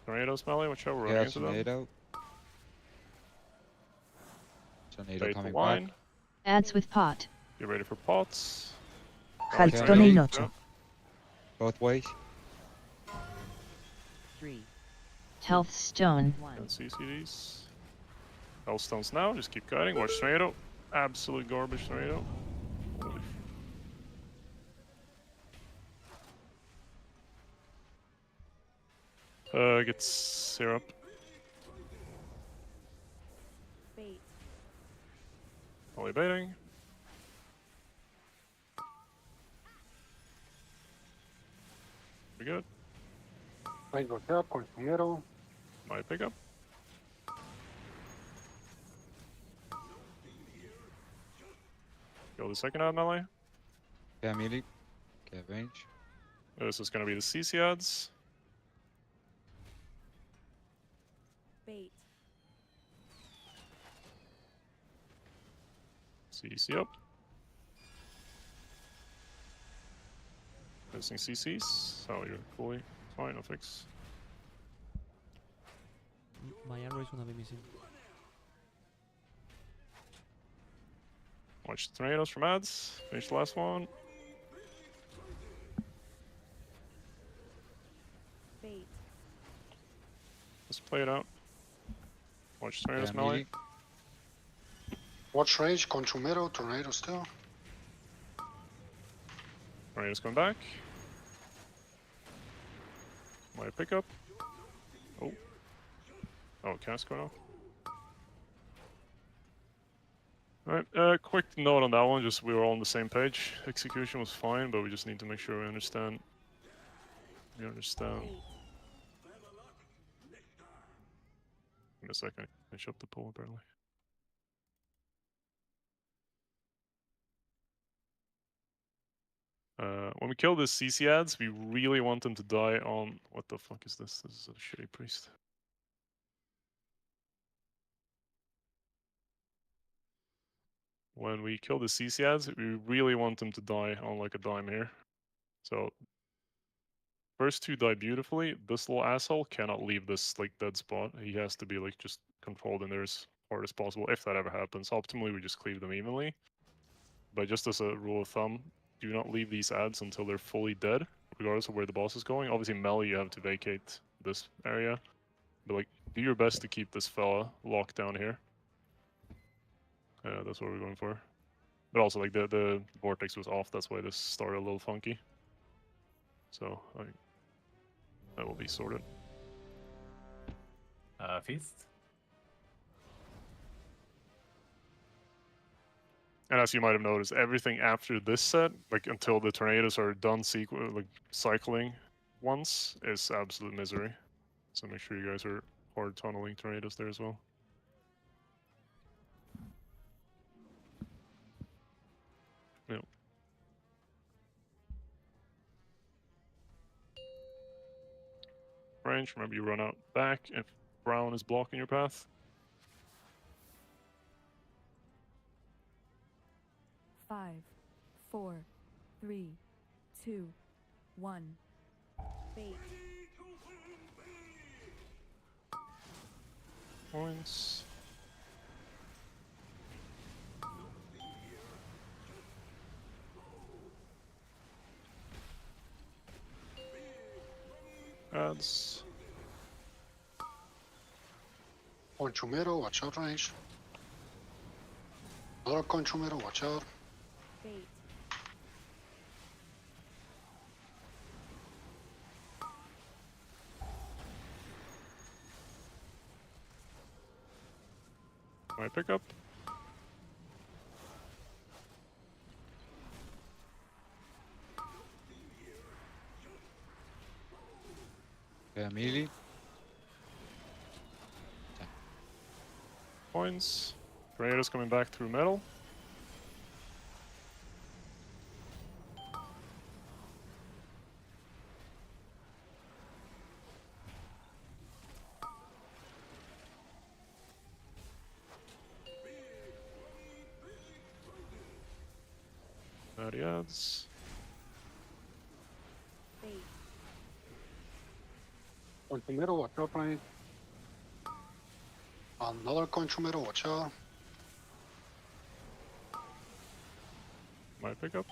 Tornado smelly, watch out, we're running into them. Tornado. Tornado Bait the coming line. back. Ads with pot. Get ready for pots. Haltstone in 8. Both ways. 3. Health stone. And CCDs. Hellstones now, just keep guiding. Watch tornado. Absolute garbage tornado. Holy get syrup. Bait. Only baiting. We good? Range watch out, Conchumero. My pickup. Go the second ad melee. Okay, melee. Okay, range. This is gonna be the CC ads. Bait. CC up. Missing CCs. Oh, you're fully fine, I'll fix. My arrow is gonna be missing. Watch the tornadoes from ads. Finish the last one. Bait. Let's play it out. Watch tornadoes Yeah, melee. melee. Watch range, Conchumero, tornado still. Tornadoes coming back. My pickup. Oh. Oh, cast going off. Alright, quick note on that one, just we were all on the same page. Execution was fine, but we just need to make sure we understand. We understand. Give me a second, finish up the poll apparently. When we kill the CC ads, we really want them to die on... What the fuck is this? This is a shitty priest. When we kill the CC ads, we really want them to die on like a dime here. So, first two die beautifully. This little asshole cannot leave this like dead spot. He has to be like just controlled in there as hard as possible, if that ever happens. Optimally, we just cleave them evenly. But just as a rule of thumb, do not leave these ads until they're fully dead, regardless of where the boss is going. Obviously, melee, you have to vacate this area. But like, do your best to keep this fella locked down here. That's what we're going for. But also, like, the vortex was off, that's why this started a little funky. So, that will be sorted. Feast. And as you might have noticed, everything after this set, like until the tornadoes are done cycling once, is absolute misery. So make sure you guys are hard tunneling tornadoes there as well. Yep. Range, remember you run out back if brown is blocking your path. 5, 4, 3, 2, 1. Bait. Points. Adds. Coin to middle, watch out range. Another coin to middle, watch out. Bait. My pickup. Okay, immediately. Points. Tornadoes coming back through metal. That adds. Bait. Coin to middle, watch out range. Another coin to middle, watch out. My pickup.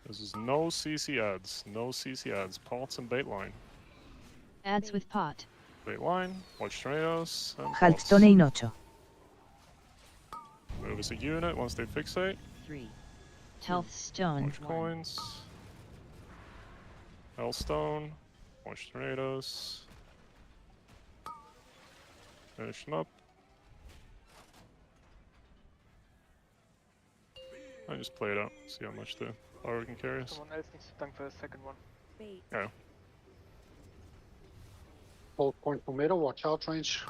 This is no CC ads. No CC ads. Pots and bait line. Ads with pot. Bait line. Watch tornadoes. And pots. Haltstone in 8. Move as a unit once they fixate. 3. Health stone. Watch coins. Hellstone. Watch tornadoes. Finish them up. I just play it out. See how much the power can carry us. Someone else needs to tank for the second one. Bait. Yeah. Hold coin to middle, watch out range.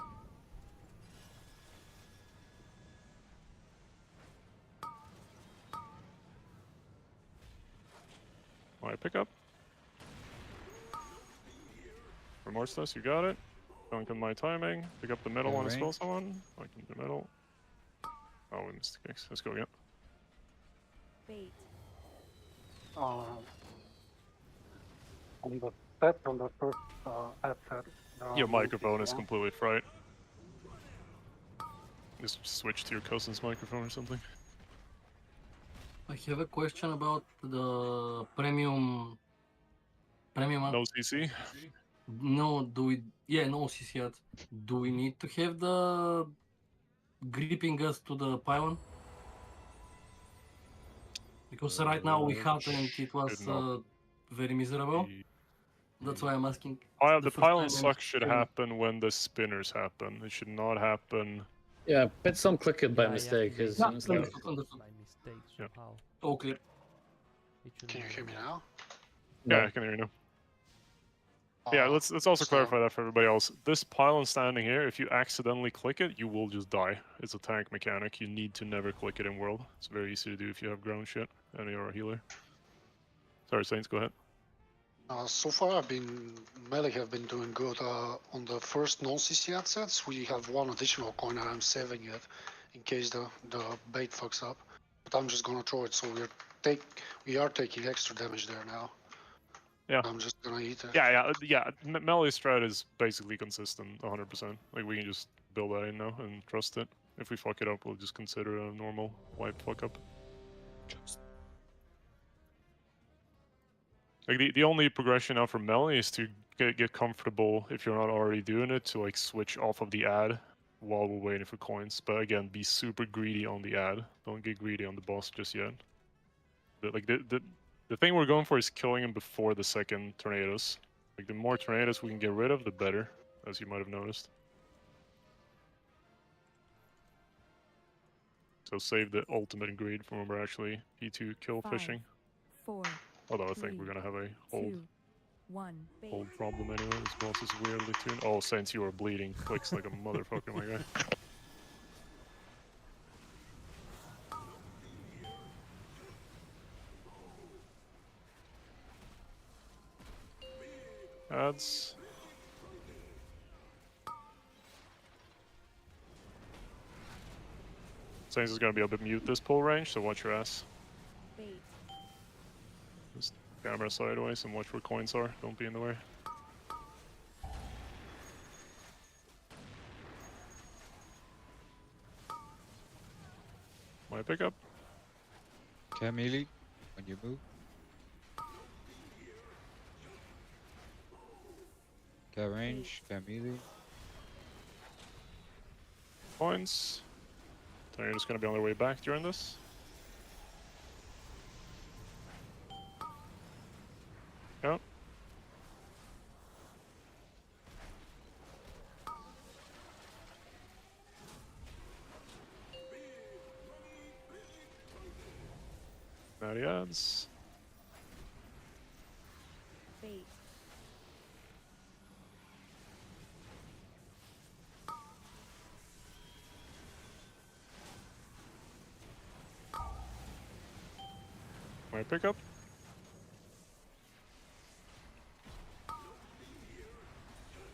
My pickup. Remorseless, you got it. Dunk on my timing. Pick up the middle one as well, someone. I can do middle. Oh, we missed the kicks. Let's go again. Bait. On the set, on the first ad set. Your microphone is completely fried. Just switch to your cousin's microphone or something. I have a question about the premium. No CC? No, no CC ads. Do we need to have the gripping us to the pylon? Because right now we had and it was very miserable. That's why I'm asking. The pylon suck should happen when the spinners happen. It should not happen. Yeah, Petslam click it by mistake. Yeah, understood. By mistake somehow. Oh, clear. Can you hear me now? Yeah, I can hear you now. Yeah, let's also clarify that for everybody else. This pylon standing here, if you accidentally click it, you will just die. It's a tank mechanic. You need to never click it in world. It's very easy to do if you have ground shit and you're a healer. Sorry, Saints, go ahead. So far, melee have been doing good. On the first non-CC ad sets, we have one additional coin and I'm saving it in case the bait fucks up. But I'm just gonna throw it, so we are taking extra damage there now. Yeah. I'm just gonna eat it. Yeah. Melee strat is basically consistent, 100%. Like, we can just build that in now and trust it. If we fuck it up, we'll just consider a normal wipe fuck up. Like, the only progression now for melee is to get comfortable, if you're not already doing it, to like switch off of the ad while we're waiting for coins. But again, be super greedy on the ad. Don't get greedy on the boss just yet. The thing we're going for is killing him before the second tornadoes. Like, the more tornadoes we can get rid of, the better, as you might have noticed. So save the ultimate greed for when we're actually P2 kill 5, fishing. 4, Although I 3, think we're gonna have a 2, 1. Bait. old problem anyway. This boss is weirdly tuned. Oh, Saints, you are bleeding. Clicks like a motherfucker, my guy. Ads. Saying is gonna be able to mute this pull range, so watch your ass. Bait. Just camera sideways and watch where coins are. Don't be in the way. My pickup. Okay, melee, when you move. Okay, range, okay, melee. Coins. So you're just gonna be on their way back during this. Yep. Natty adds. Bait. My pickup.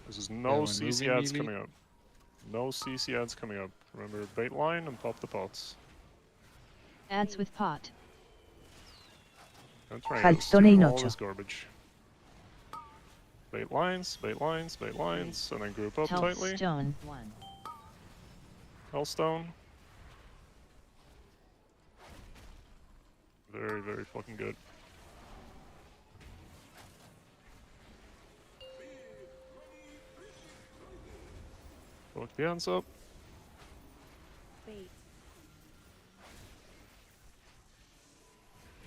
This is no when CC moving ads melee. coming up. No CC ads coming up. Remember, bait line and pop the pots. Ads with pot. Don't try Faltone in all ocho. this garbage. Bait lines, bait lines, bait lines, and then group up tightly. Healthstone 1. Hellstone. Very, very fucking good. Fuck the hands up. Bait.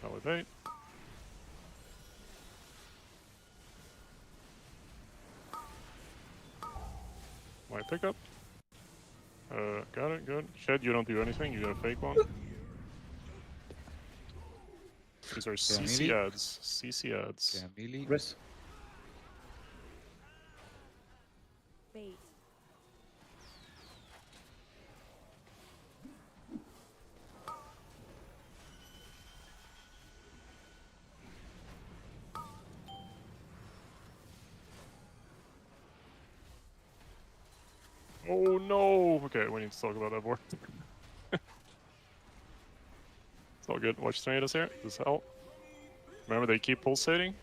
Validate. My pickup. Got it, good. Shed, you don't do anything, you got a fake one. These are CC melee. ads. CC ads. Okay, melee. Chris. Bait. Oh no! Okay, we need to talk about that more. It's all good. Watch tornadoes here. This help. Remember, they keep pulsating.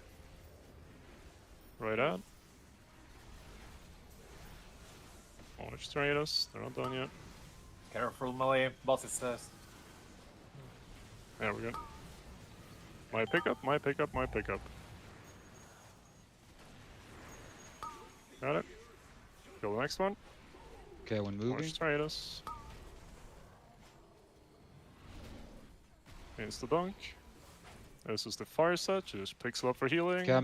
Right out. Watch tornadoes. They're not done yet. Careful, melee. Boss is There we go. My pickup, my pickup, my pickup. Got it. Go to the next one. Okay, when moving. Watch tornadoes. Insta dunk. This is the fire set. Just picks it up for healing. Okay,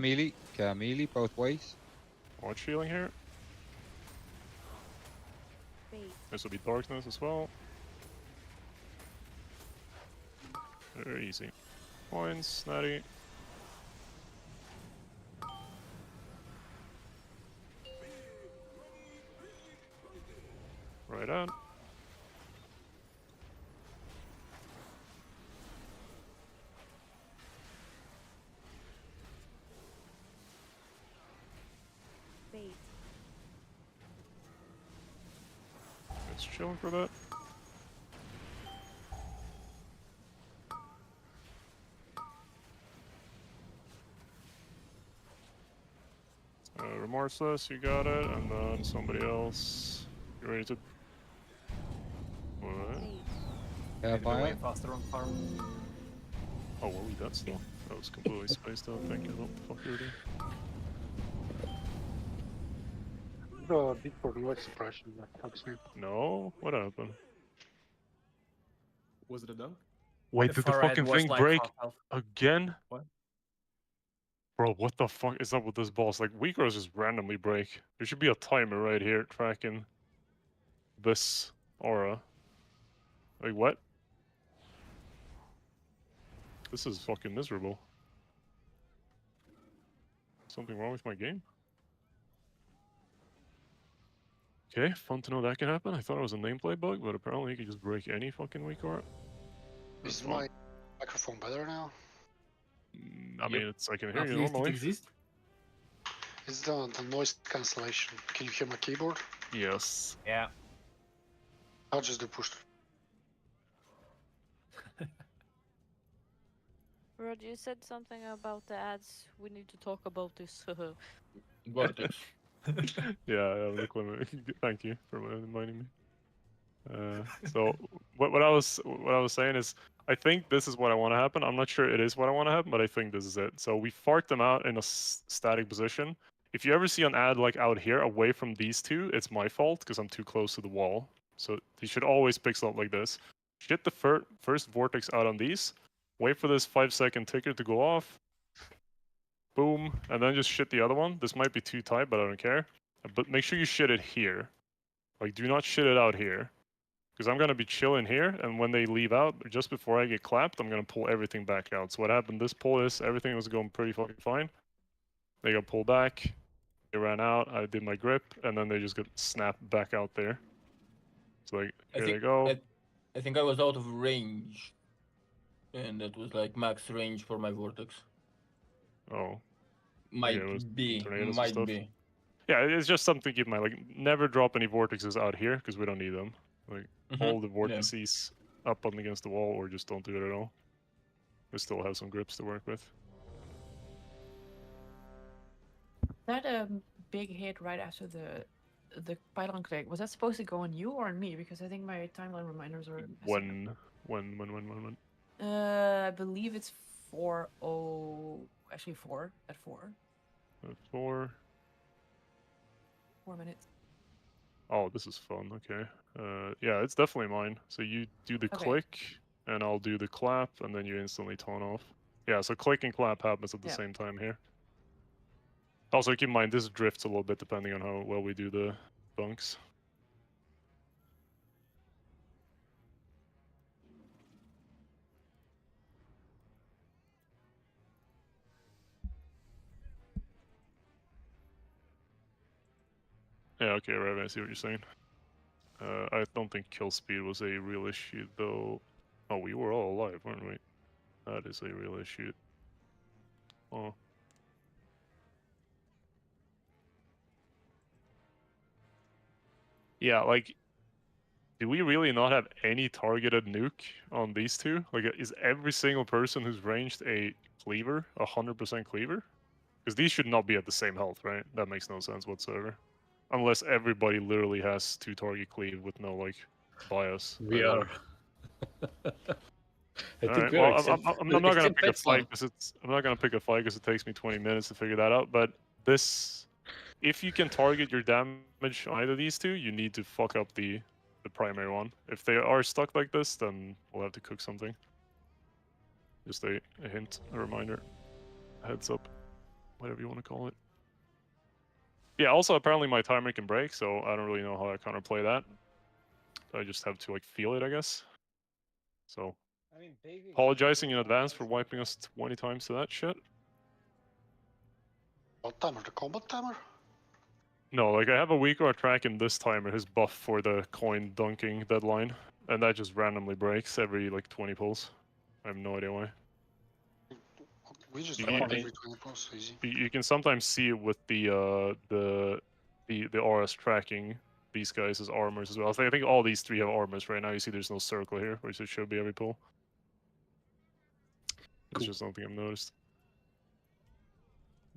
melee, both ways. Watch healing here. Bait. This will be darkness as well. Very easy. Points, Natty. Right on. Bait. It's chilling for that. Remorseless, you got it, and then somebody else. You ready to? What? Yeah, fire. faster on farm. Oh, were we dead still? That was completely spaced out, thinking about the fuck you were doing. The Discord noise suppression that helps me. No? What happened? Was it a dunk? Wait, The did the far red fucking was thing like break half health. again? What? Bro, what the fuck is up with this boss? Like, weak rolls just randomly break. There should be a timer right here tracking this aura. Like, what? This is fucking miserable. Something wrong with my game? Okay, fun to know that can happen. I thought it was a nameplate bug, but apparently you can just break any fucking weak aura. Is my microphone better now? I mean, it's I can hear At you least normally. it exists. It's the noise cancellation. Can you hear my keyboard? Yes. Yeah. I'll just do push. Rod, you said something about the ads. We need to talk about this. Vortex. Yeah, thank you for reminding me. So what I was saying is, I think this is what I want to happen. I'm not sure it is what I want to happen, but I think this is it. So we fart them out in a static position. If you ever see an ad like out here away from these two, it's my fault because I'm too close to the wall. So they should always pixel up like this. Shit the first vortex out on these. Wait for this 5-second ticker to go off. Boom, and then just shit the other one. This might be too tight, but I don't care. But make sure you shit it here. Like, do not shit it out here. Because I'm going to be chilling here, and when they leave out, just before I get clapped, I'm going to pull everything back out. So what happened this pull is, everything was going pretty fucking fine. They got pulled back, they ran out, I did my grip, and then they just got snapped back out there. So like, here they go. I think I was out of range. And that was like max range for my vortex. Oh. Might be. Yeah, it's just something to keep in mind. Like, never drop any vortexes out here, because we don't need them. Like, hold the vortices up on against the wall, or just don't do it at all. We still have some grips to work with. That big hit right after the pylon click, was that supposed to go on you or on me? Because I think my timeline reminders are When? I believe it's 4:0. Actually, 4 at 4. At 4. 4 minutes. Oh, this is fun. Okay. Yeah, it's definitely mine. So you do the click, and I'll do the clap, and then you instantly tone off. Yeah, so click and clap happens at the same time here. Also, keep in mind, this drifts a little bit depending on how well we do the bunks. Yeah, okay, right, I see what you're saying. I don't think kill speed was a real issue, though. Oh, we were all alive, weren't we? That is a real issue. Oh. Yeah, like, do we really not have any targeted nuke on these two? Like, is every single person who's ranged a cleaver 100% cleaver? Because these should not be at the same health, right? That makes no sense whatsoever. Unless everybody literally has 2 target cleave with no, like, bias. We are. I think we well, are. I'm not gonna pick a fight because it takes me 20 minutes to figure that out. But this, if you can target your damage on either of these two, you need to fuck up the primary one. If they are stuck like this, then we'll have to cook something. Just a hint, a reminder, heads up, whatever you want to call it. Yeah. Also, apparently my timer can break, so I don't really know how I counterplay that. I just have to like feel it, I guess. So. Apologizing in advance for wiping us 20 times to that shit. What timer? The combat timer? No, like I have a weaker track in this timer, his buff for the coin dunking deadline, and that just randomly breaks every like 20 pulls. I have no idea why. We just do every 20 pulls, easy. You can sometimes see it with the RS tracking these guys as armors as well. I think all these 3 have armors right now. You see there's no circle here, which it should be every pull. It's just something I've noticed.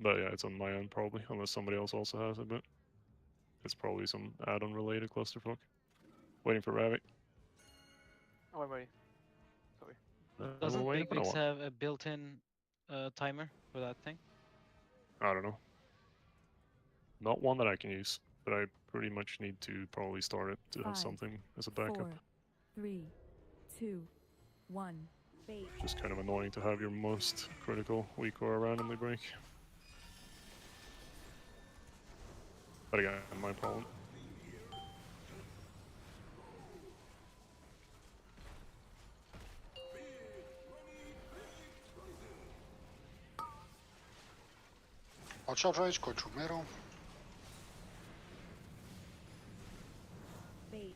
But yeah, it's on my end probably, unless somebody else also has it, but it's probably some add-on related clusterfuck. Waiting for Ravic. Oh, I'm ready. Sorry. Doesn't Big have a built-in timer for that thing? I don't know. Not one that I can use, but I pretty much need to probably start it to have something as a backup. 4, 3, 2, 1. Just kind of annoying to have your most critical weak aura randomly break. But again, my problem. Watch out, Rage, go through middle. Bait.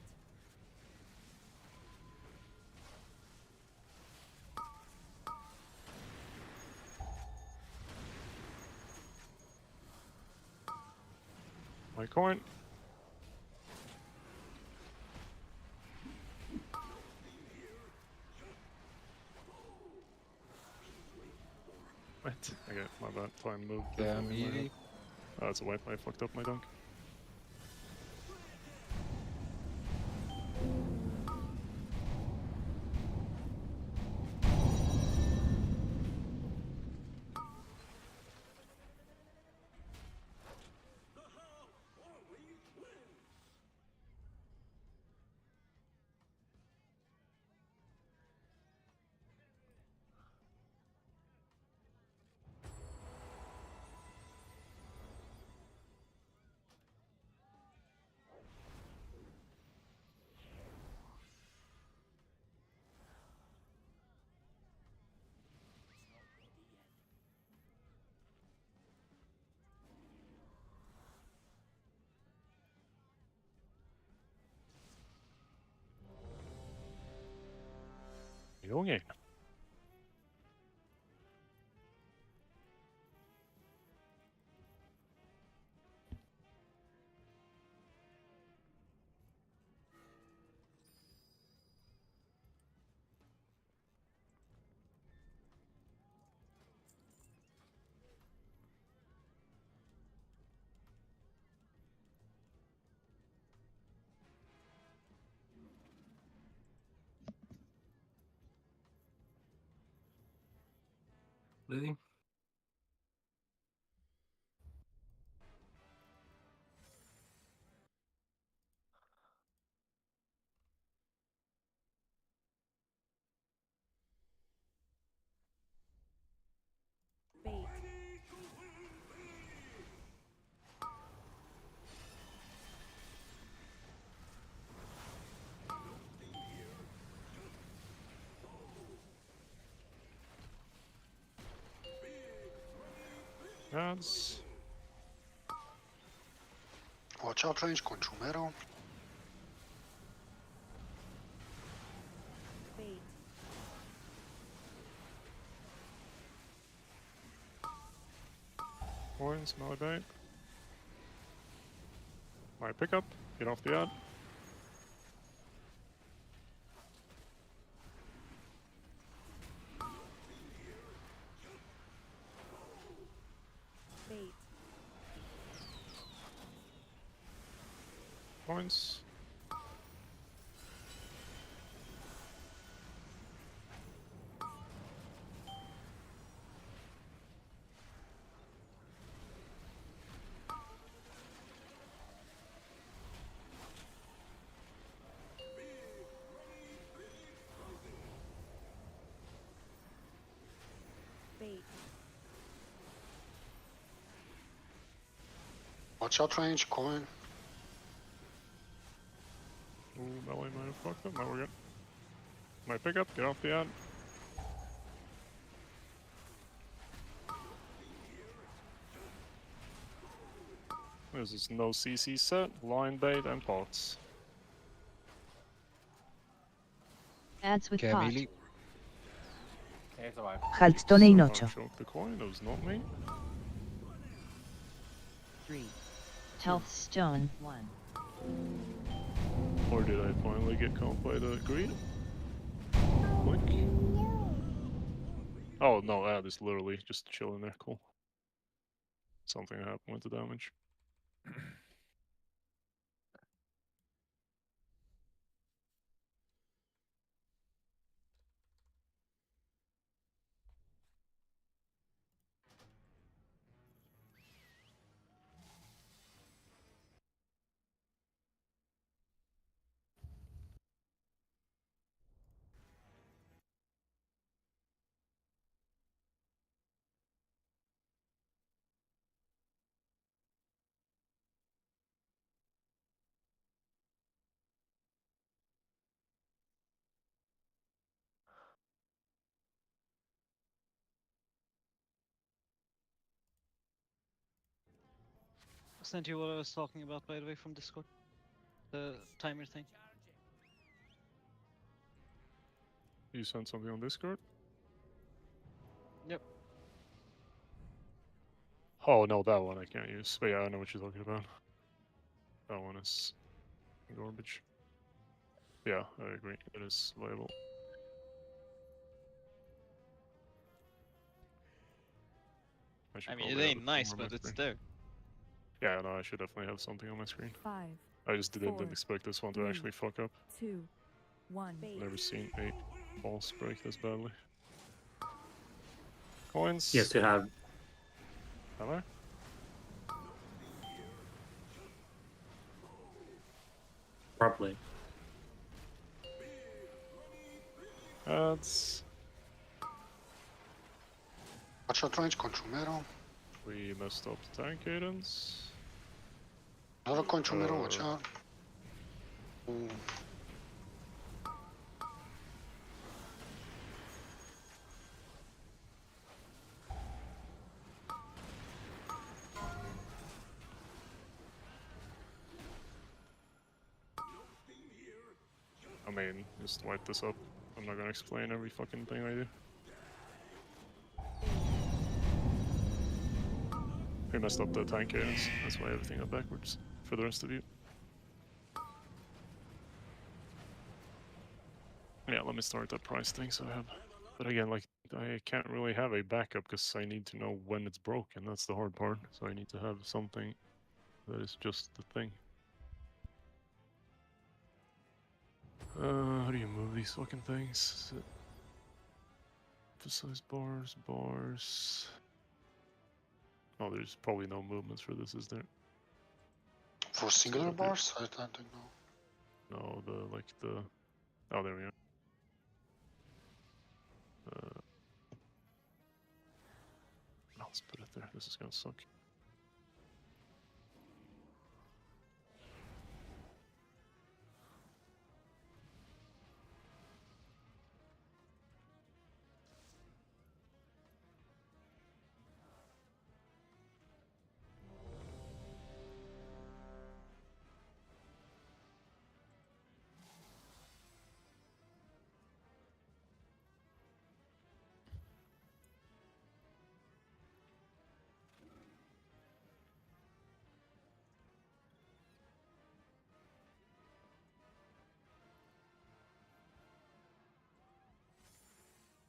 My coin. Shit. Okay, my bad. Time moved differently in my head. Oh, it's a wipe. I fucked up my dunk. Junge. Ready? Bait. Ads. Watch out range, Conchumero. Bait. Coins, melee bait. My pickup. Get off the ad. Bait. Coins. Bait. Watch out range, coin. Ooh, melee might have fucked up. Now we're good. My pickup. Get off the ad. This is no CC set, line bait, and pots. Ads with pot. Okay, so I Haltstone in 8. Choke the coin, that was not me. 3. Health stone 1. Or did I finally get caught by the greed? Click. Oh no, ad is literally just chilling there, cool. Something happened with the damage. I sent you what I was talking about, by the way, from Discord. The timer thing. You sent something on Discord? Yep. Oh no, that one I can't use. But yeah, I know what you're talking about. That one is garbage. Yeah, I agree. It is viable. should I mean, it probably have ain't nice, somewhere on but my it's screen. there. Yeah, no, I should definitely have something on my screen. 5, I just didn't 4, expect this one to 3, actually fuck up. 2, 1. Never seen a boss break this badly. Coins. Yes, you have. Have I? Probably. That's. Watch out range, Contrumero. We messed up the tank cadence. Another Contrumero, watch out. Ooh. I mean, just wipe this up. I'm not gonna explain every fucking thing I do. We messed up the tank cadence. That's why everything got backwards for the rest of you. Yeah, let me start that price thing so I have. But again, like, I can't really have a backup because I need to know when it's broken. That's the hard part. So I need to have something that is just the thing. How do you move these fucking things? Is it emphasize bars, bars? Oh, there's probably no movements for this, is there? For singular bars? I don't know. No, the oh, there we are. Let's put it there. This is gonna suck.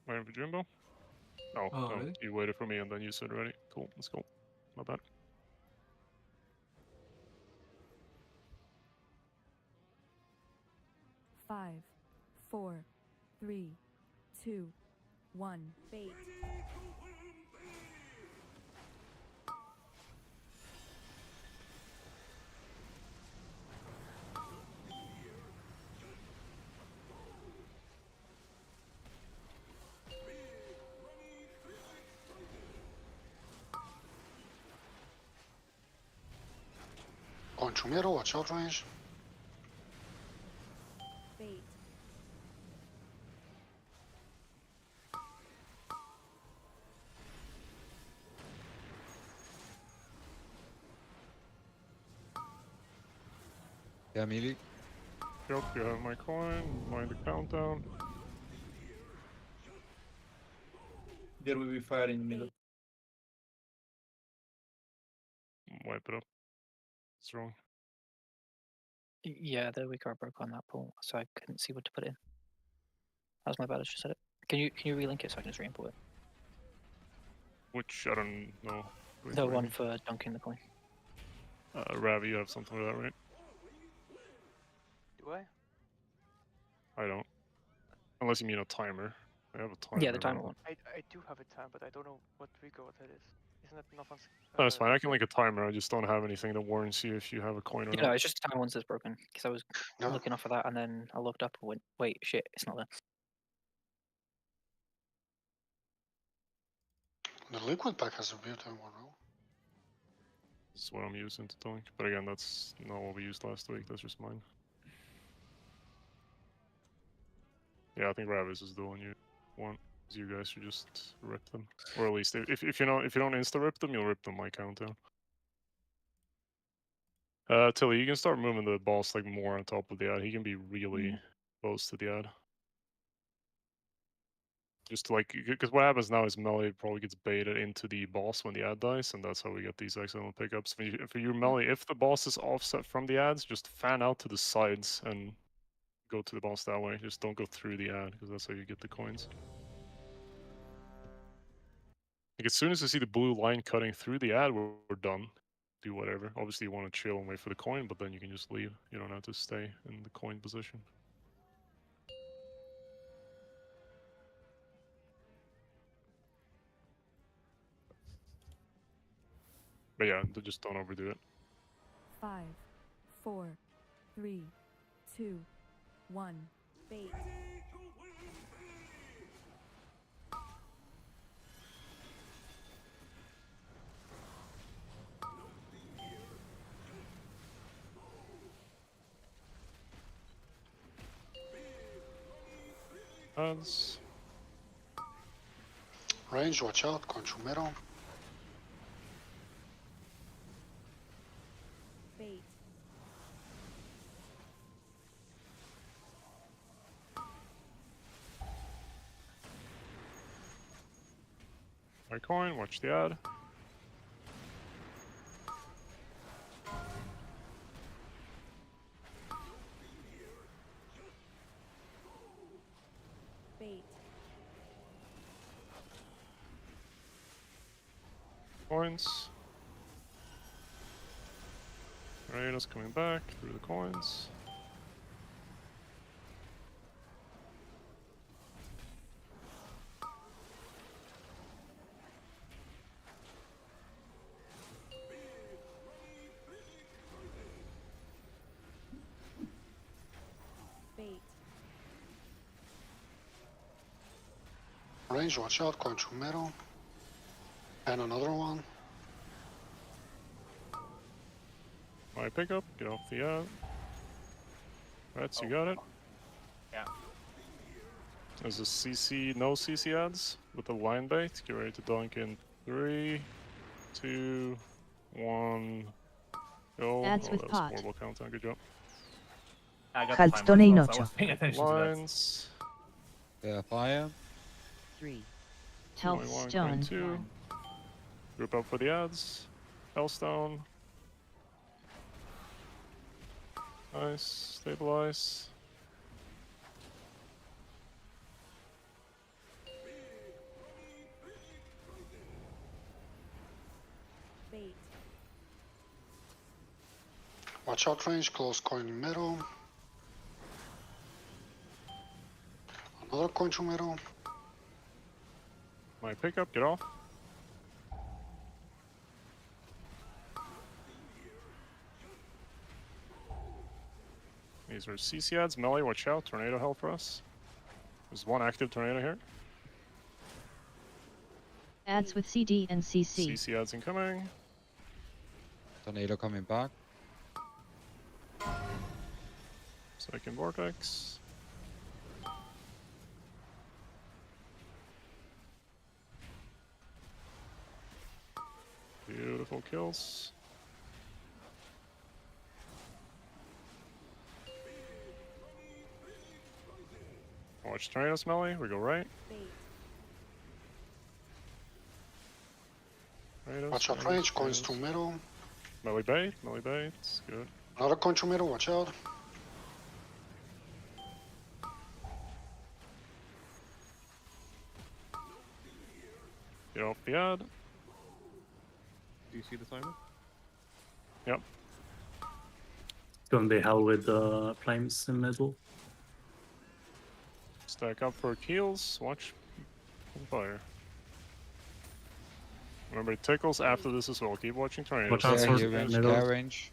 Waiting for Jimbo? Oh, Oh, no, really? you waited for me and then you said ready. Cool, let's go. My bad. Five, 4, 3, 2, 1. Bait. Contrumero, watch out range. Bait. Yeah, melee. Yep, you have my coin, mind the countdown. There will be fire in the middle. Wipe it up. What's wrong? Yeah, the weak are broke on that pool, so I couldn't see what to put in. That was my bad. I just said it. Can you relink it so I can just re-import it? Which, I don't know. The one for dunking the coin. Ravi, you have something for that, right? Do I? I don't. Unless you mean a timer. I have a timer. Yeah, the timer one. I do have a time, but I don't know what Rico that is. Isn't that enough on? No, that's fine. I can link a timer. I just don't have anything that warrants you if you have a coin or No, not. it's just the timer one that's broken because I was looking off of that and then I looked up and went, wait, shit, it's not there. The liquid pack has a built-in one, no? That's what I'm using to dunk. But again, that's not what we used last week. That's just mine. Yeah, I think Ravis is the one you want. You guys should just rip them, or at least if you don't insta rip them, you'll rip them my countdown. Tilly, you can start moving the boss like more on top of the ad. He can be really close to the ad. Just like, because what happens now is melee probably gets baited into the boss when the ad dies, and that's how we get these accidental pickups. For your melee, if the boss is offset from the ads, just fan out to the sides and go to the boss that way. Just don't go through the ad, because that's how you get the coins. Like as soon as you see the blue line cutting through the ad, we're done. Do whatever. Obviously, you want to chill and wait for the coin, but then you can just leave. You don't have to stay in the coin position. But yeah, just don't overdo it. 5, 4, 3, 2, 1. Bait. Ads. Range, watch out, control middle. Bait. My coin, watch the ad. Bait. Coins. Raina's coming back through the coins. Bait. Range, watch out, control middle. And another one. My pickup, get off the ad. Rats, you got it? Yeah. There's a CC, no CC ads with the line bait. Get ready to dunk in 3, 2, 1, go. Ads Oh, with that was pot. horrible countdown, good job. I got Calzone the timer in as well, so I ocho. was paying attention to that. Lines. Yeah, fire. 3. Health 21, stone. 22. Group up for the ads. Hellstone. Nice. Stabilize. Bait. Watch out, range, close coin in middle. Another coin to middle. My pickup, get off. These are CC ads. Melee, watch out. Tornado hell for us. There's one active tornado here. Ads with CD and CC. CC ads incoming. Tornado coming back. Second vortex. Beautiful kills. Watch tornado smelly. We go right. Bait. Tornadoes, Watch out, tornadoes, range, coins to tornadoes. middle. Melee bait. Melee bait. Good. Another coin to middle, watch out. Get off the ad. Do you see the timer? Yep. It's gonna be hell with the flames in the middle. Stack up for heals. Watch fire. Remember, it tickles after this as well. Keep watching tornadoes. Watch out Yeah, for here, range, middle. care range.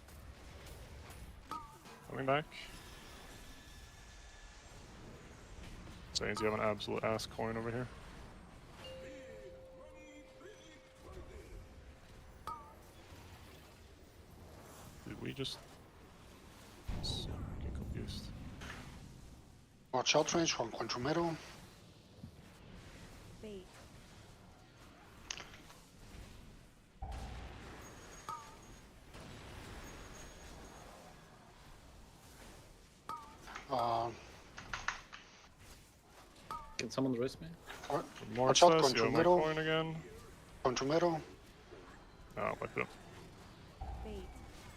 Coming back. Saints, you have an absolute ass coin over here. Did we just... Get confused. Watch out, range, one coin to middle. Bait. Can someone raise me? More Watch out, says, coin you to have my middle. coin again. Coin to middle. Oh, wipe it up. Bait.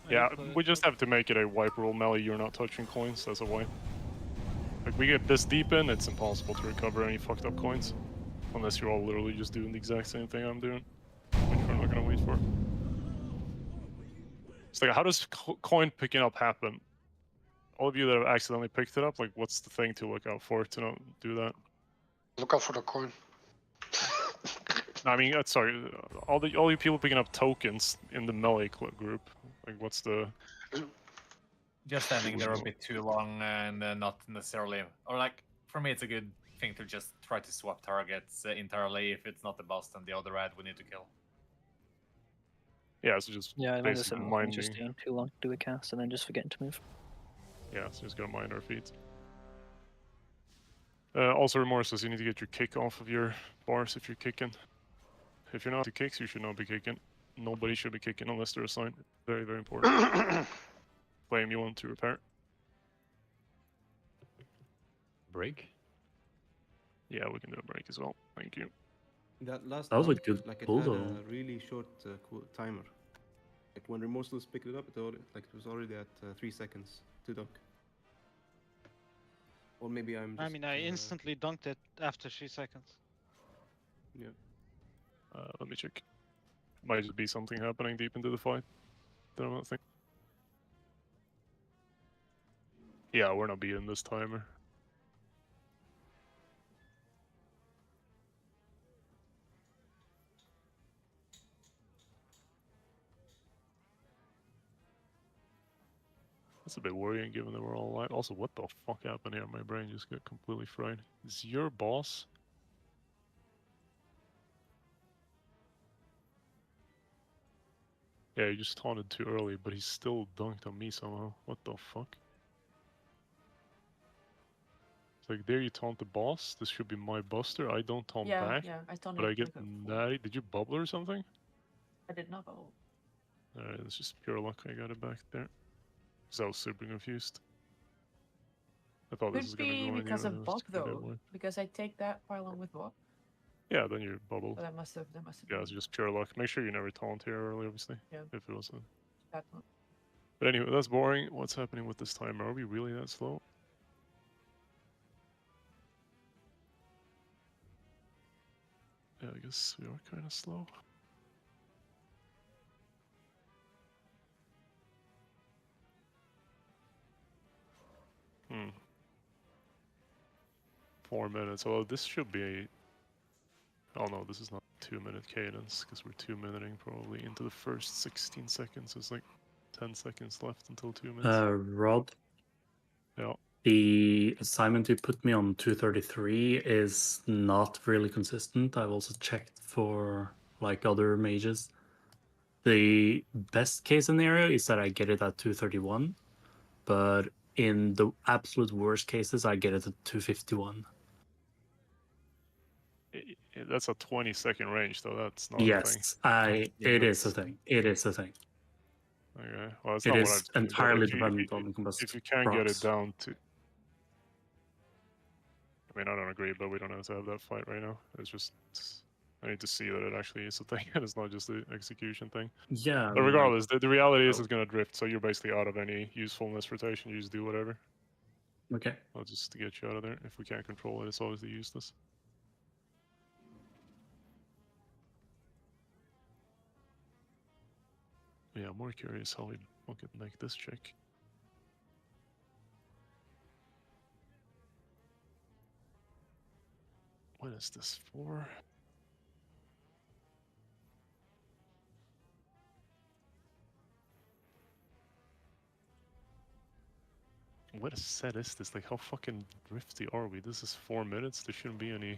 Yeah, we just have to make it a wipe rule, Melly. You're not touching coins, that's a wipe. Like, we get this deep in, it's impossible to recover any fucked up coins. Unless you're all literally just doing the exact same thing I'm doing, which we're not gonna wait for. It's like, how does coin picking up happen? All of you that have accidentally picked it up, like, what's the thing to look out for to not do that? Look out for the coin. No, I mean, sorry, all you people picking up tokens in the melee group, like, what's the... Just standing there a bit too long and not necessarily, or like, for me it's a good thing to just try to swap targets entirely. If it's not the boss, then the other ad we need to kill. Yeah, so just Yeah, I remember basically some just minding... staying too long to do a cast and then just forgetting to move. Yeah, so just gotta mind our feet. Also, Remorse says you need to get your kick off of your bars if you're kicking. If you're not to kicks, you should not be kicking. Nobody should be kicking unless they're assigned. Very, very important. Flame, you want to repair? Break? Yeah, we can do a break as well. Thank you. That last That was a dunk, good like it pull, had though. a really short timer. Like when Remorseless picked it up, it was already at 3 seconds to dunk. Or maybe I'm just... I mean, I instantly dunked it after 3 seconds. Yeah. Let me check. Might just be something happening deep into the fight that I'm not thinking. Yeah, we're not beating this timer. That's a bit worrying given that we're all alive. Also, what the fuck happened here? My brain just got completely fried. Is your boss? Yeah, he just taunted too early, but he still dunked on me somehow. What the fuck? It's like, there you taunt the boss. This should be my buster. I don't taunt Yeah, back. yeah, I taunted But I get like a- natty. Did you bubble or something? I did not bubble. Alright, it's just pure luck I got it back there. Because I was super confused. I thought this was Could gonna be go on because you, of and it was Bob too dead though, wide. because I take that pylon with Bob. Yeah, then you bubble. So that must have Yeah, it's just pure luck. Make sure you never taunt here early, obviously. Yeah. If it was a... That one. But anyway, that's boring. What's happening with this timer? Are we really that slow? Yeah, I guess we are kind of slow. Hmm. 4 minutes. Well, this should be... Oh no, this is not 2-minute cadence, because we're 2-minuting probably into the first 16 seconds. It's like 10 seconds left until 2 minutes. Rod? Yeah. The assignment you put me on 233 is not really consistent. I've also checked for like other mages. The best case scenario is that I get it at 231, but in the absolute worst cases, I get it at 251. That's a 20-second range, though. That's not a thing. Yes, it is a thing. It is a thing. Okay. Well, it's It not what is I've seen, but entirely dependent on the if you can get it procs. down to... I mean, I don't agree, but we don't have to have that fight right now. It's just... I need to see that it actually is a thing, and it's not just the execution thing. Yeah. But regardless, the reality is it's going to drift, so you're basically out of any usefulness rotation. You just do whatever. Okay. Well, just to get you out of there. If we can't control it, it's obviously useless. Yeah, I'm more curious how we fucking make this check. What is this for? What a set is this? Like, how fucking drifty are we? This is 4 minutes. There shouldn't be any...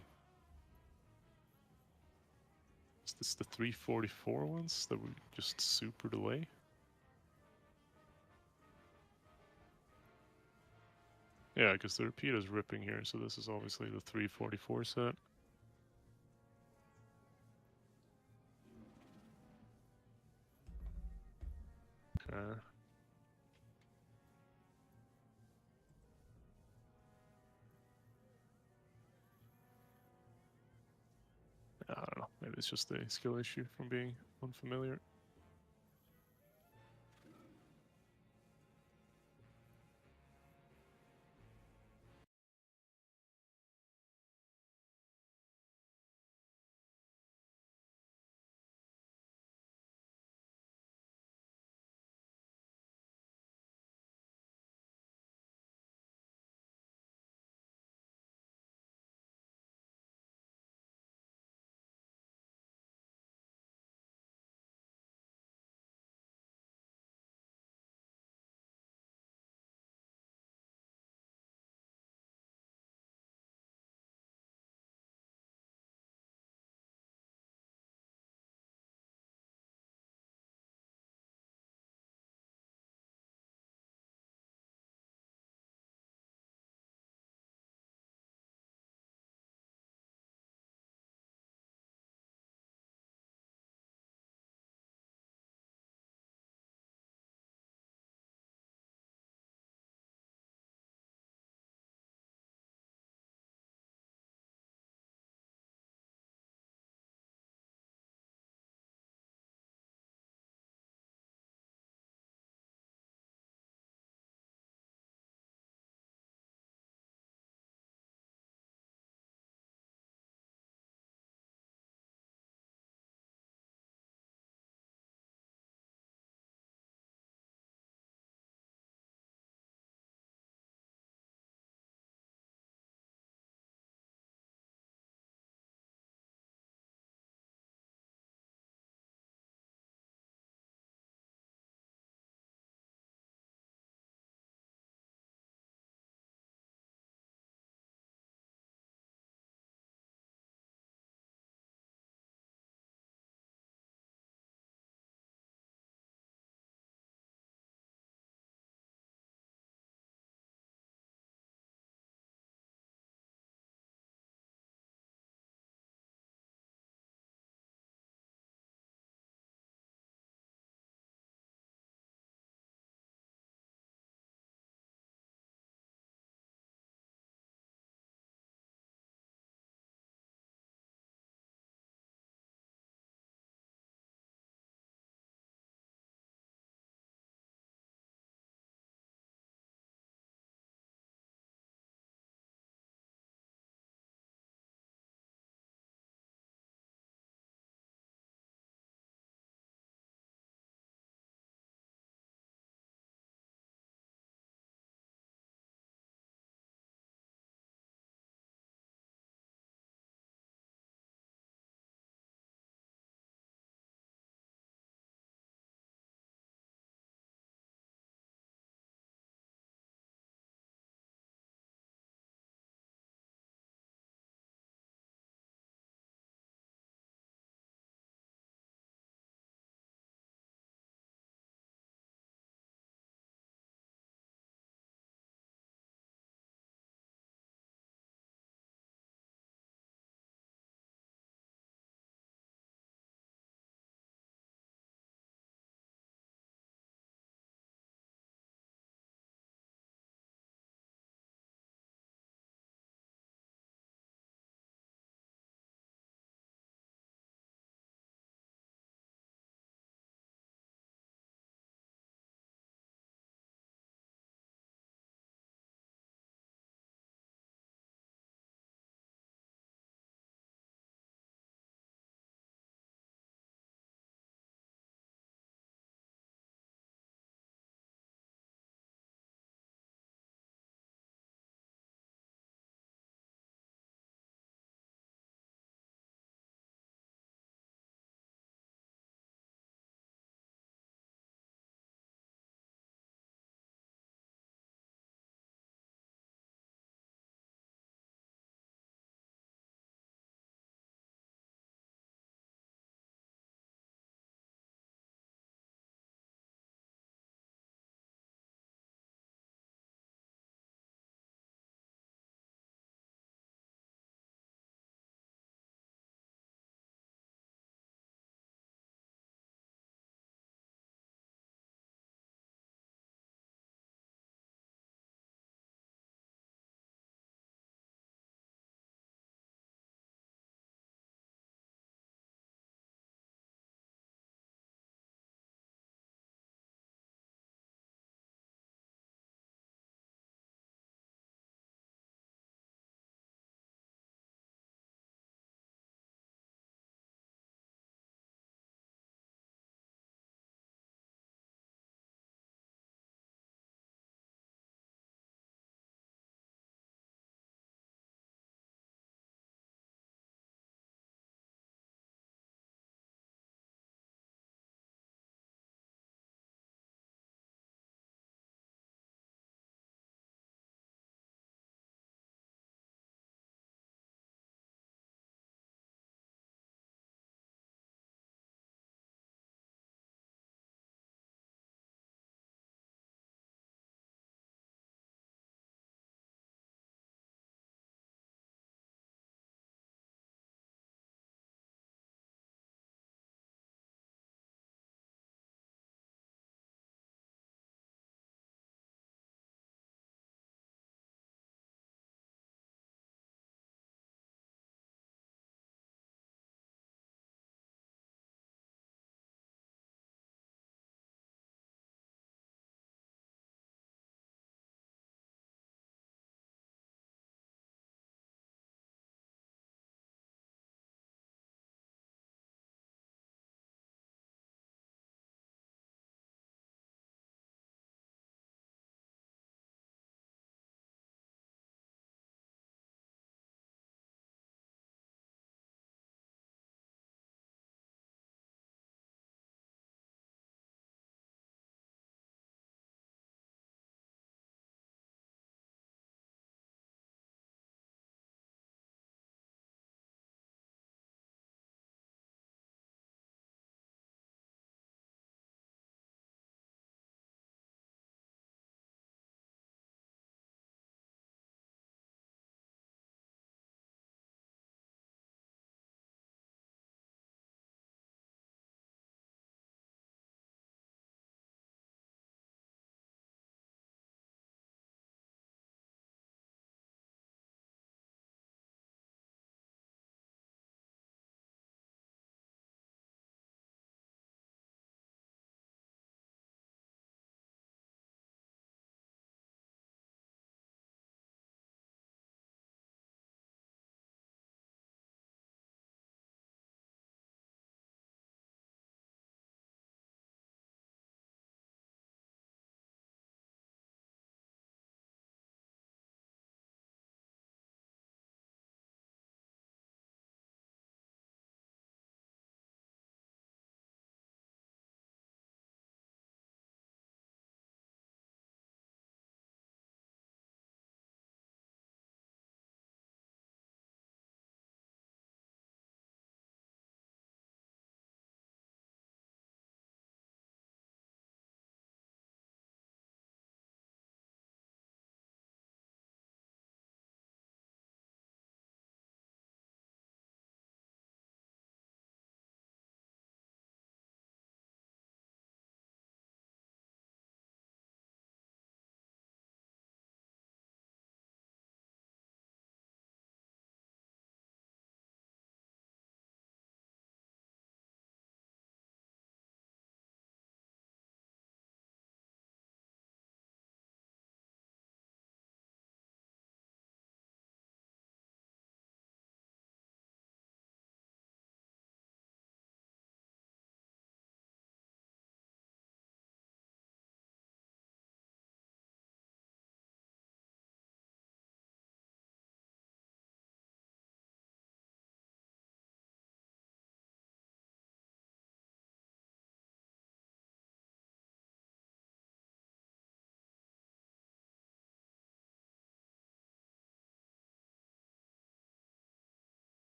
Is this the 344 ones that we just super delay? Yeah, because the repeat is ripping here, so this is obviously the 344 set. Okay. I don't know. Maybe it's just a skill issue from being unfamiliar.